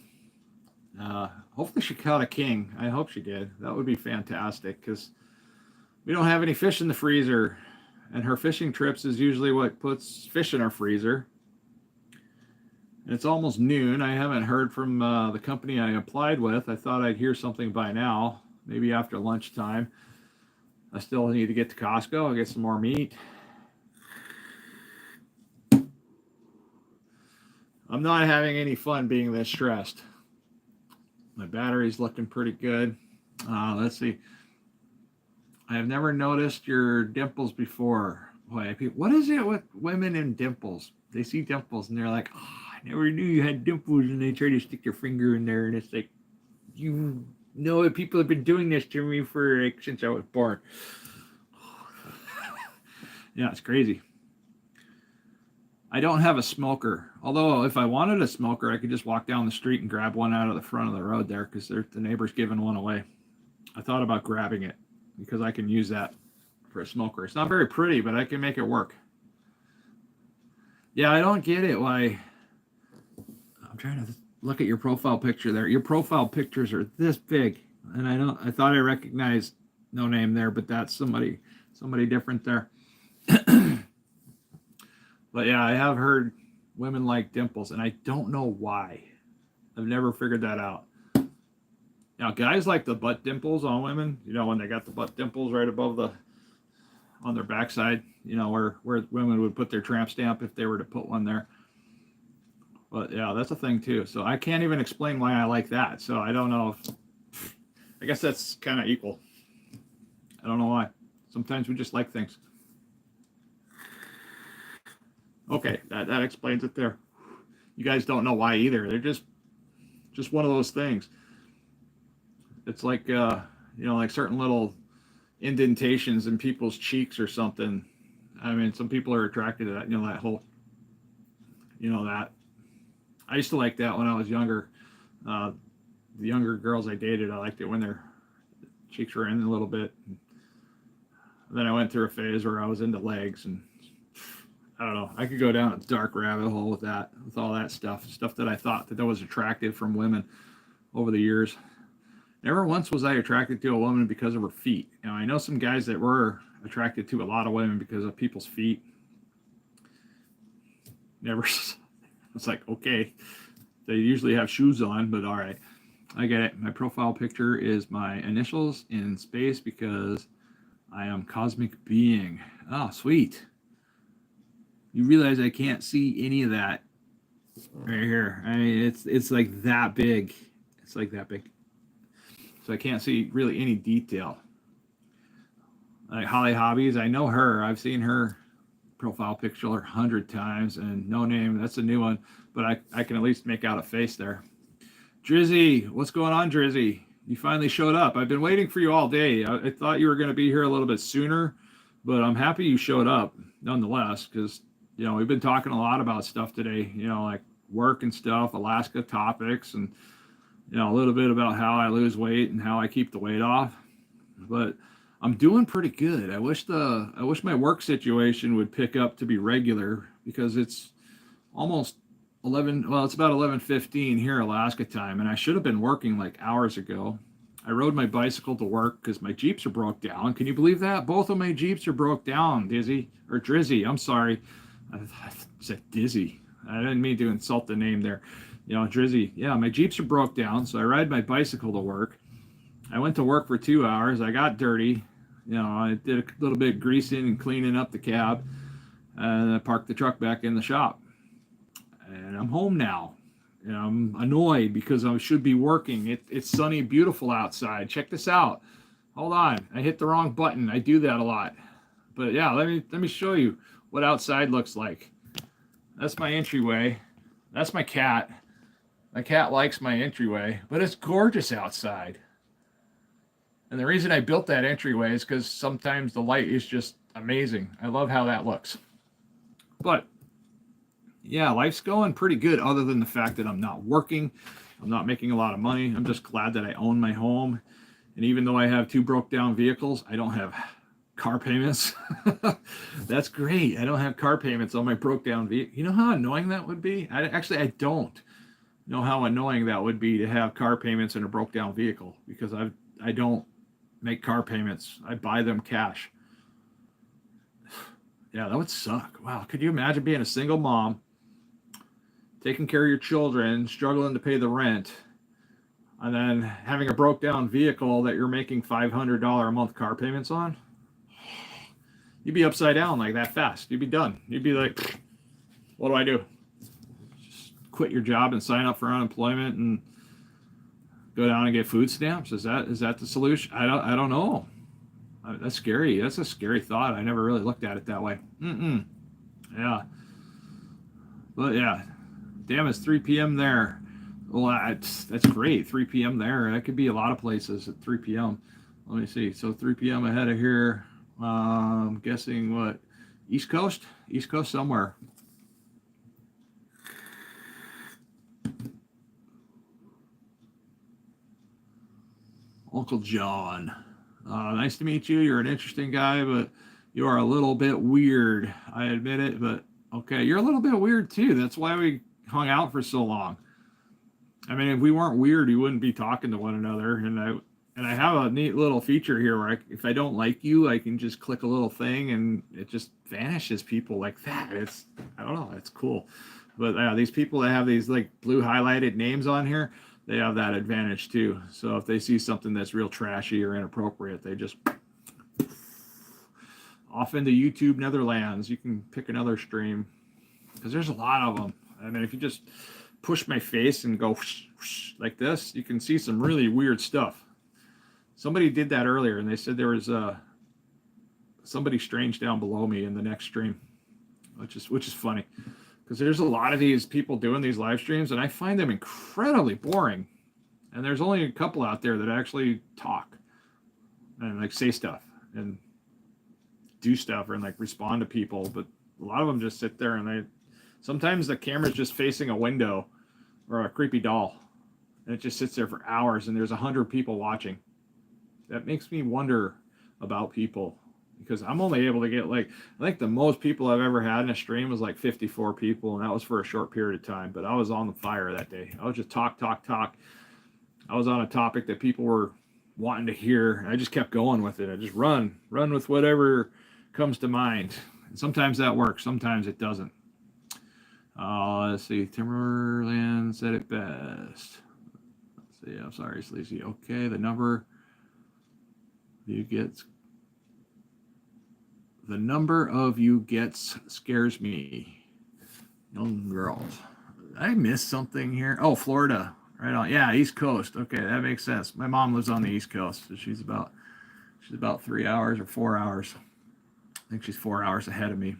Hopefully she caught a king. I hope she did. That would be fantastic because we don't have any fish in the freezer. And her fishing trips is usually what puts fish in our freezer. And it's almost noon. I haven't heard from the company I applied with. I thought I'd hear something by now, maybe after lunchtime. I still need to get to Costco. I'll get some more meat. I'm not having any fun being this stressed. My battery's looking pretty good. Let's see. I have never noticed your dimples before. Boy, what is it with women and dimples? They see dimples and they're like, oh, I never knew you had dimples, and they try to stick their finger in there, and it's like, you know that people have been doing this to me for like since I was born. Yeah, it's crazy. I don't have a smoker. Although if I wanted a smoker, I could just walk down the street and grab one out of the front of the road there because the neighbor's giving one away. I thought about grabbing it because I can use that for a smoker. It's not very pretty, but I can make it work. Yeah, I don't get it why. I'm trying to look at your profile picture there. Your profile pictures are this big, and I thought I recognized no name there, but that's somebody different there. But yeah, I have heard women like dimples, and I don't know why. I've never figured that out. Now, guys like the butt dimples on women, you know, when they got the butt dimples right above on their backside, you know, where women would put their tramp stamp if they were to put one there. But yeah, that's a thing too. So I can't even explain why I like that. So I don't know if, I guess that's kind of equal. I don't know why. Sometimes we just like things. Okay, that explains it there. You guys don't know why either. They're just one of those things. It's like you know, like certain little indentations in people's cheeks or something. I mean, some people are attracted to that. You know, that whole, you know, that. I used to like that when I was younger. The younger girls I dated, I liked it when their cheeks were in a little bit. And then I went through a phase where I was into legs, and I don't know. I could go down a dark rabbit hole with that, with all that stuff that I thought that was attractive from women over the years. Never once was I attracted to a woman because of her feet. You know, I know some guys that were attracted to a lot of women because of people's feet. Never. It's like, okay, they usually have shoes on, but all right, I get it. My profile picture is my initials in space because I am cosmic being. Oh, sweet. You realize I can't see any of that right here. I mean, it's like that big. It's like that big. So I can't see really any detail. Like Holly Hobbies, I know her. I've seen her profile picture 100 times, and no name, that's a new one, but I can at least make out a face there. Drizzy, what's going on, Drizzy? You finally showed up. I've been waiting for you all day. I thought you were going to be here a little bit sooner, but I'm happy you showed up nonetheless, because, we've been talking a lot about stuff today, like work and stuff, Alaska topics, and, a little bit about how I lose weight and how I keep the weight off. But I'm doing pretty good. I wish my work situation would pick up to be regular, because it's almost 11, well, it's about 11:15 here Alaska time, and I should have been working like hours ago. I rode my bicycle to work because my Jeeps are broke down. Can you believe that? Both of my Jeeps are broke down, Drizzy. I'm sorry. I said Dizzy. I didn't mean to insult the name there. Drizzy. Yeah, my Jeeps are broke down, so I ride my bicycle to work. I went to work for 2 hours. I got dirty. I did a little bit of greasing and cleaning up the cab, and I parked the truck back in the shop. And I'm home now. I'm annoyed because I should be working. It's sunny, beautiful outside. Check this out. Hold on. I hit the wrong button. I do that a lot. But yeah, let me show you what outside looks like. That's my entryway. That's my cat. My cat likes my entryway, but it's gorgeous outside. And the reason I built that entryway is because sometimes the light is just amazing. I love how that looks. But yeah, life's going pretty good, other than the fact that I'm not working. I'm not making a lot of money. I'm just glad that I own my home. And even though I have 2 broke down vehicles, I don't have car payments. That's great. I don't have car payments on my broke down vehicle. You know how annoying that would be? I don't know how annoying that would be to have car payments in a broke down vehicle, because I don't make car payments. I buy them cash. Yeah, that would suck. Wow. Could you imagine being a single mom, taking care of your children, struggling to pay the rent, and then having a broke down vehicle that you're making $500 a month car payments on? You'd be upside down like that fast. You'd be done. You'd be like, what do I do? Just quit your job and sign up for unemployment and go down and get food stamps? Is that the solution? I don't know. That's scary. That's a scary thought. I never really looked at it that way. Yeah. But yeah. Damn, it's 3 p.m. there. Well, that's great. 3 p.m. there. That could be a lot of places at 3 p.m. Let me see. So 3 p.m. ahead of here. I'm guessing what? East Coast? East Coast somewhere. Uncle John. Nice to meet you. You're an interesting guy, but you are a little bit weird. I admit it, but okay. You're a little bit weird too. That's why we hung out for so long. I mean, if we weren't weird, we wouldn't be talking to one another. And I have a neat little feature here where if I don't like you, I can just click a little thing and it just vanishes people like that. I don't know. It's cool. But these people that have these like blue highlighted names on here, they have that advantage too. So if they see something that's real trashy or inappropriate, they just off into YouTube Netherlands. You can pick another stream, because there's a lot of them. I mean, if you just push my face and go whoosh, whoosh, like this, you can see some really weird stuff. Somebody did that earlier, and they said there was somebody strange down below me in the next stream, which is funny, because there's a lot of these people doing these live streams, and I find them incredibly boring. And there's only a couple out there that actually talk and like say stuff and do stuff and like respond to people, but a lot of them just sit there and sometimes the camera's just facing a window or a creepy doll, and it just sits there for hours, and there's 100 people watching. That makes me wonder about people, because I'm only able to get I think the most people I've ever had in a stream was like 54 people, and that was for a short period of time, but I was on the fire that day. I was just talk. I was on a topic that people were wanting to hear, and I just kept going with it. I just run with whatever comes to mind. And sometimes that works, sometimes it doesn't. Let's see. Timberland said it best. Let's see. I'm sorry, Sleazy. Okay, the number of you gets scares me. Young girls. I missed something here. Oh, Florida. Right on. Yeah, East Coast. Okay, that makes sense. My mom lives on the East Coast, so she's about 3 hours or 4 hours. I think she's 4 hours ahead of me.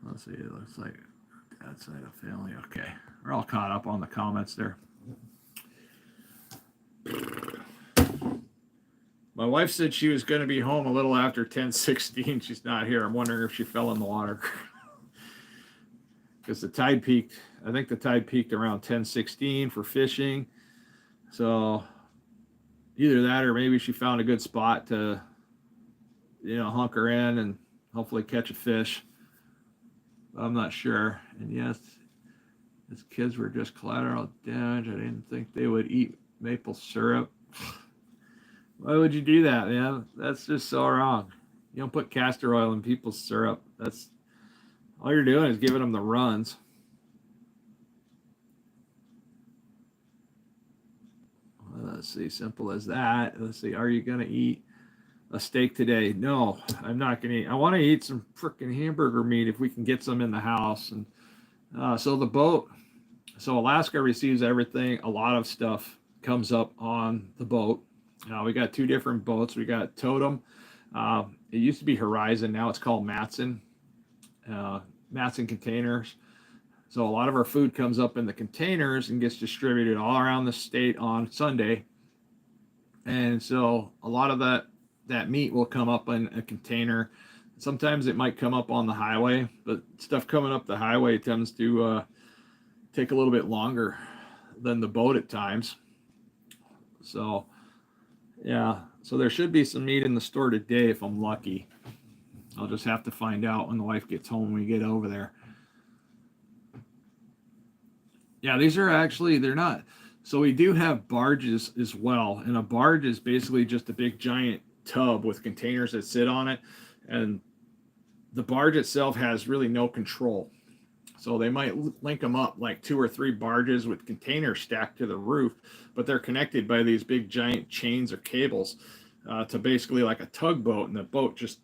Let's see. It looks like dad's side of family. Okay, we're all caught up on the comments there. My wife said she was going to be home a little after 10:16. She's not here. I'm wondering if she fell in the water. Because the tide peaked. I think the tide peaked around 10:16 for fishing. So either that or maybe she found a good spot to, hunker in and hopefully catch a fish. I'm not sure. And yes, his kids were just collateral damage. I didn't think they would eat maple syrup. Why would you do that, man? That's just so wrong. You don't put castor oil in people's syrup. That's all you're doing is giving them the runs. Let's see, simple as that. Let's see, are you going to eat a steak today? No, I'm not going to eat. I want to eat some freaking hamburger meat if we can get some in the house. And so the boat, so Alaska receives everything. A lot of stuff comes up on the boat. We got two different boats. We got Totem. It used to be Horizon. Now it's called Matson. Matson containers. So a lot of our food comes up in the containers and gets distributed all around the state on Sunday. And so a lot of that meat will come up in a container. Sometimes it might come up on the highway, but stuff coming up the highway tends to take a little bit longer than the boat at times. So yeah, so there should be some meat in the store today if I'm lucky. I'll just have to find out when the wife gets home when we get over there. Yeah, these are actually, they're not. So we do have barges as well. And a barge is basically just a big giant tub with containers that sit on it. And the barge itself has really no control. So they might link them up like 2 or 3 barges with containers stacked to the roof, but they're connected by these big giant chains or cables to basically like a tugboat, and the boat just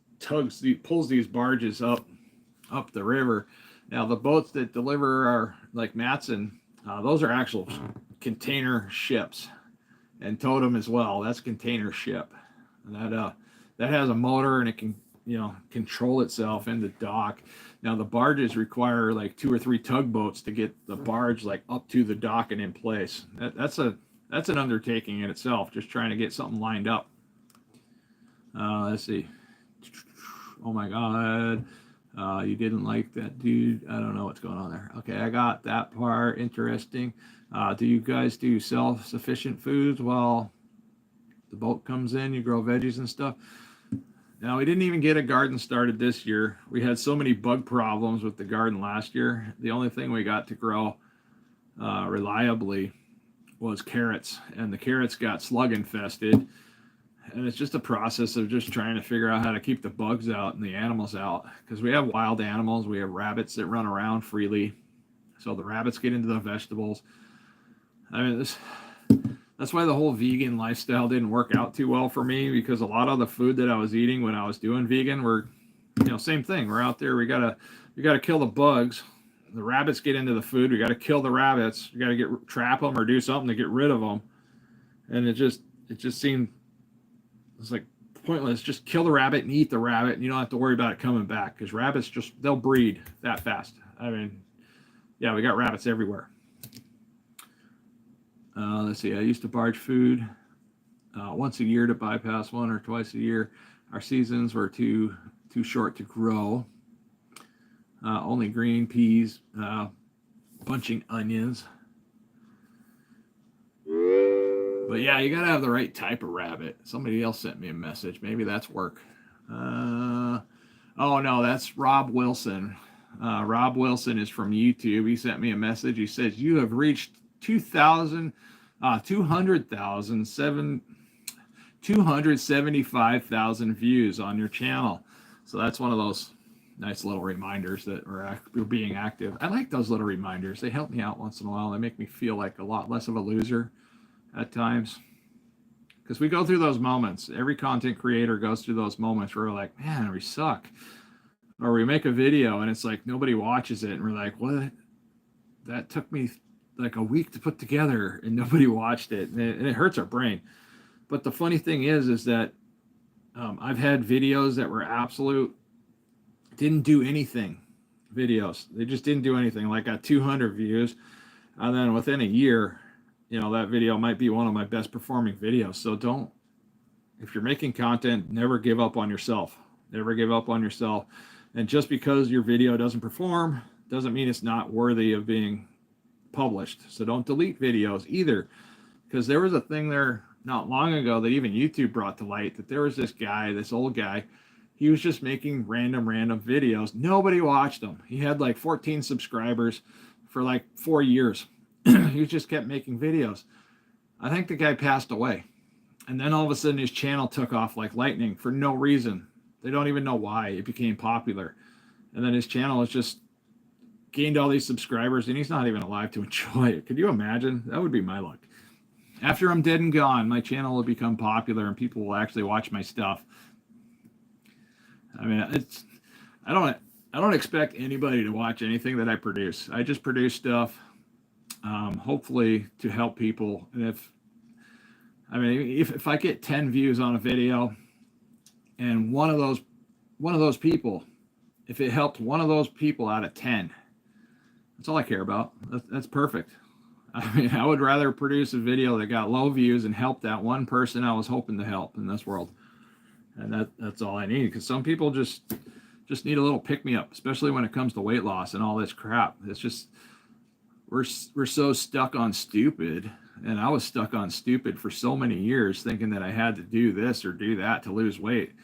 pulls these barges up the river. Now the boats that deliver are like Matson, those are actual container ships, and Totem as well. That's a container ship, and that has a motor and it can control itself in the dock. Now the barges require like 2 or 3 tugboats to get the barge like up to the dock and in place. That's an undertaking in itself, just trying to get something lined up. Let's see. Oh my God. You didn't like that, dude. I don't know what's going on there. Okay, I got that part. Interesting. Do you guys do self-sufficient foods while the boat comes in? You grow veggies and stuff? Now, we didn't even get a garden started this year. We had so many bug problems with the garden last year. The only thing we got to grow reliably was carrots, and the carrots got slug infested. And it's just a process of just trying to figure out how to keep the bugs out and the animals out, because we have wild animals. We have rabbits that run around freely, so the rabbits get into the vegetables. I mean, that's why the whole vegan lifestyle didn't work out too well for me, because a lot of the food that I was eating when I was doing vegan were, same thing. We're out there, we gotta kill the bugs. The rabbits get into the food. We got to kill the rabbits. We got to trap them or do something to get rid of them. And it just seemed, it's like pointless. Just kill the rabbit and eat the rabbit, and you don't have to worry about it coming back, because rabbits they'll breed that fast. I mean, yeah, we got rabbits everywhere. Let's see. I used to barge food once a year to bypass 1 or twice a year. Our seasons were too short to grow. Only green peas, bunching onions. But yeah, you gotta have the right type of rabbit. Somebody else sent me a message. Maybe that's work. Oh no, that's Rob Wilson. Rob Wilson is from YouTube. He sent me a message. He says, you have reached 275,000 views on your channel. So that's one of those nice little reminders that we're being active. I like those little reminders. They help me out once in a while. They make me feel like a lot less of a loser at times, because we go through those moments. Every content creator goes through those moments where we're like, man, we suck. Or we make a video and it's like nobody watches it, and we're like, what? That took me like a week to put together and nobody watched it, and it hurts our brain. But the funny thing is that I've had videos that were absolute didn't do anything. Videos, they just didn't do anything. Like got 200 views, and then within a year, that video might be one of my best performing videos. So don't, if you're making content, never give up on yourself. Never give up on yourself. And just because your video doesn't perform doesn't mean it's not worthy of being published. So don't delete videos either, because there was a thing there not long ago that even YouTube brought to light, that there was this guy, this old guy, he was just making random videos. Nobody watched him. He had like 14 subscribers for like 4 years. He just kept making videos. I think the guy passed away. And then all of a sudden his channel took off like lightning for no reason. They don't even know why. It became popular. And then his channel has just gained all these subscribers, and he's not even alive to enjoy it. Could you imagine? That would be my luck. After I'm dead and gone, my channel will become popular and people will actually watch my stuff. I mean, I don't expect anybody to watch anything that I produce. I just produce stuff, hopefully to help people. And if I get 10 views on a video, and one of those people, if it helped one of those people out of 10, that's all I care about. That's perfect. I mean, I would rather produce a video that got low views and help that one person I was hoping to help in this world. And that's all I need, because some people just need a little pick-me-up, especially when it comes to weight loss and all this crap. It's just, we're so stuck on stupid, and I was stuck on stupid for so many years, thinking that I had to do this or do that to lose weight,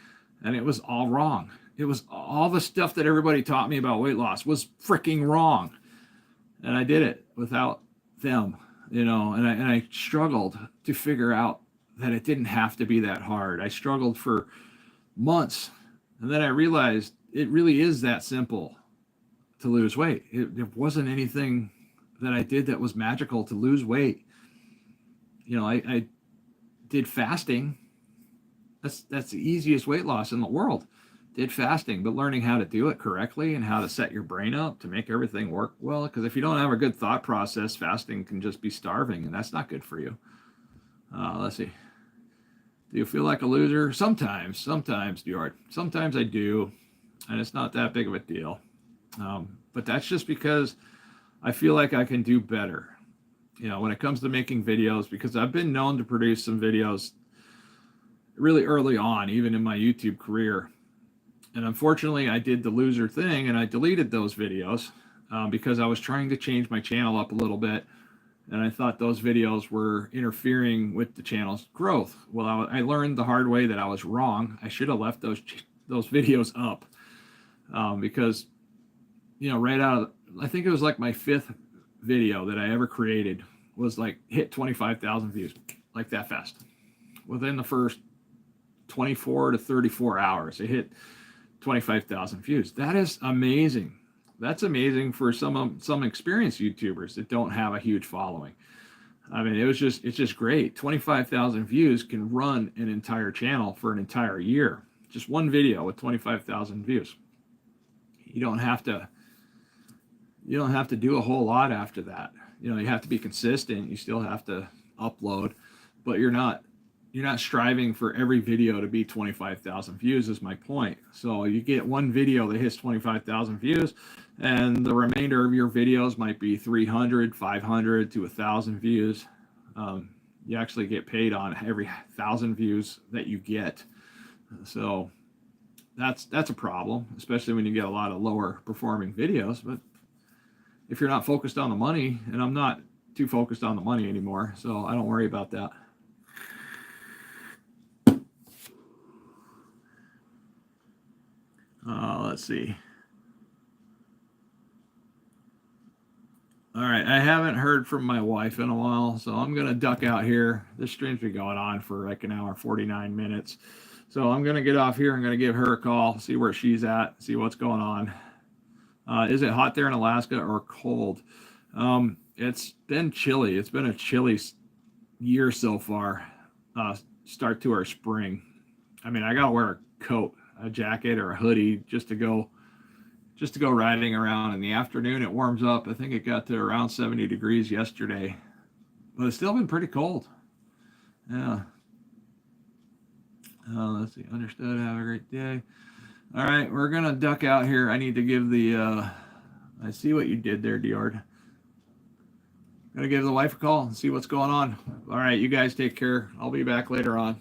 and it was all wrong. It was all the stuff that everybody taught me about weight loss was freaking wrong, and I did it without them, and I struggled to figure out that it didn't have to be that hard. I struggled for months, and then I realized it really is that simple to lose weight. There wasn't anything that I did that was magical to lose weight. I did fasting. That's the easiest weight loss in the world. Did fasting, but learning how to do it correctly and how to set your brain up to make everything work well. Because if you don't have a good thought process, fasting can just be starving, and that's not good for you. Let's see. Do you feel like a loser? Sometimes, Stuart. Sometimes I do, and it's not that big of a deal. But that's just because I feel like I can do better. When it comes to making videos, because I've been known to produce some videos really early on, even in my YouTube career. And unfortunately, I did the loser thing, and I deleted those videos because I was trying to change my channel up a little bit. And I thought those videos were interfering with the channel's growth. Well, I learned the hard way that I was wrong. I should have left those videos up because, right out of, I think it was like my 5th video that I ever created was like hit 25,000 views like that fast. Within the first 24 to 34 hours, it hit 25,000 views. That is amazing. That's amazing for some experienced YouTubers that don't have a huge following. I mean, it's just great. 25,000 views can run an entire channel for an entire year. Just one video with 25,000 views. You don't have to do a whole lot after that. You have to be consistent. You still have to upload, but you're not striving for every video to be 25,000 views is my point. So you get one video that hits 25,000 views, and the remainder of your videos might be 300, 500 to 1,000 views. You actually get paid on every 1,000 views that you get. So that's a problem, especially when you get a lot of lower performing videos. But if you're not focused on the money, and I'm not too focused on the money anymore, so I don't worry about that. Let's see. All right, I haven't heard from my wife in a while, so I'm going to duck out here. This stream's been going on for like an hour, 49 minutes. So I'm going to get off here. I'm going to give her a call, see where she's at, see what's going on. Is it hot there in Alaska or cold? It's been chilly. It's been a chilly year so far. Start to our spring. I mean, I got to wear a coat, a jacket, or a hoodie just to go riding around. In the afternoon it warms up. I think it got to around 70 degrees yesterday, but it's still been pretty cold. Yeah. Let's see. Understood. Have a great day. All right, we're gonna duck out here. I need to give the. I see what you did there, Diord. Gonna give the wife a call and see what's going on. All right, you guys take care. I'll be back later on.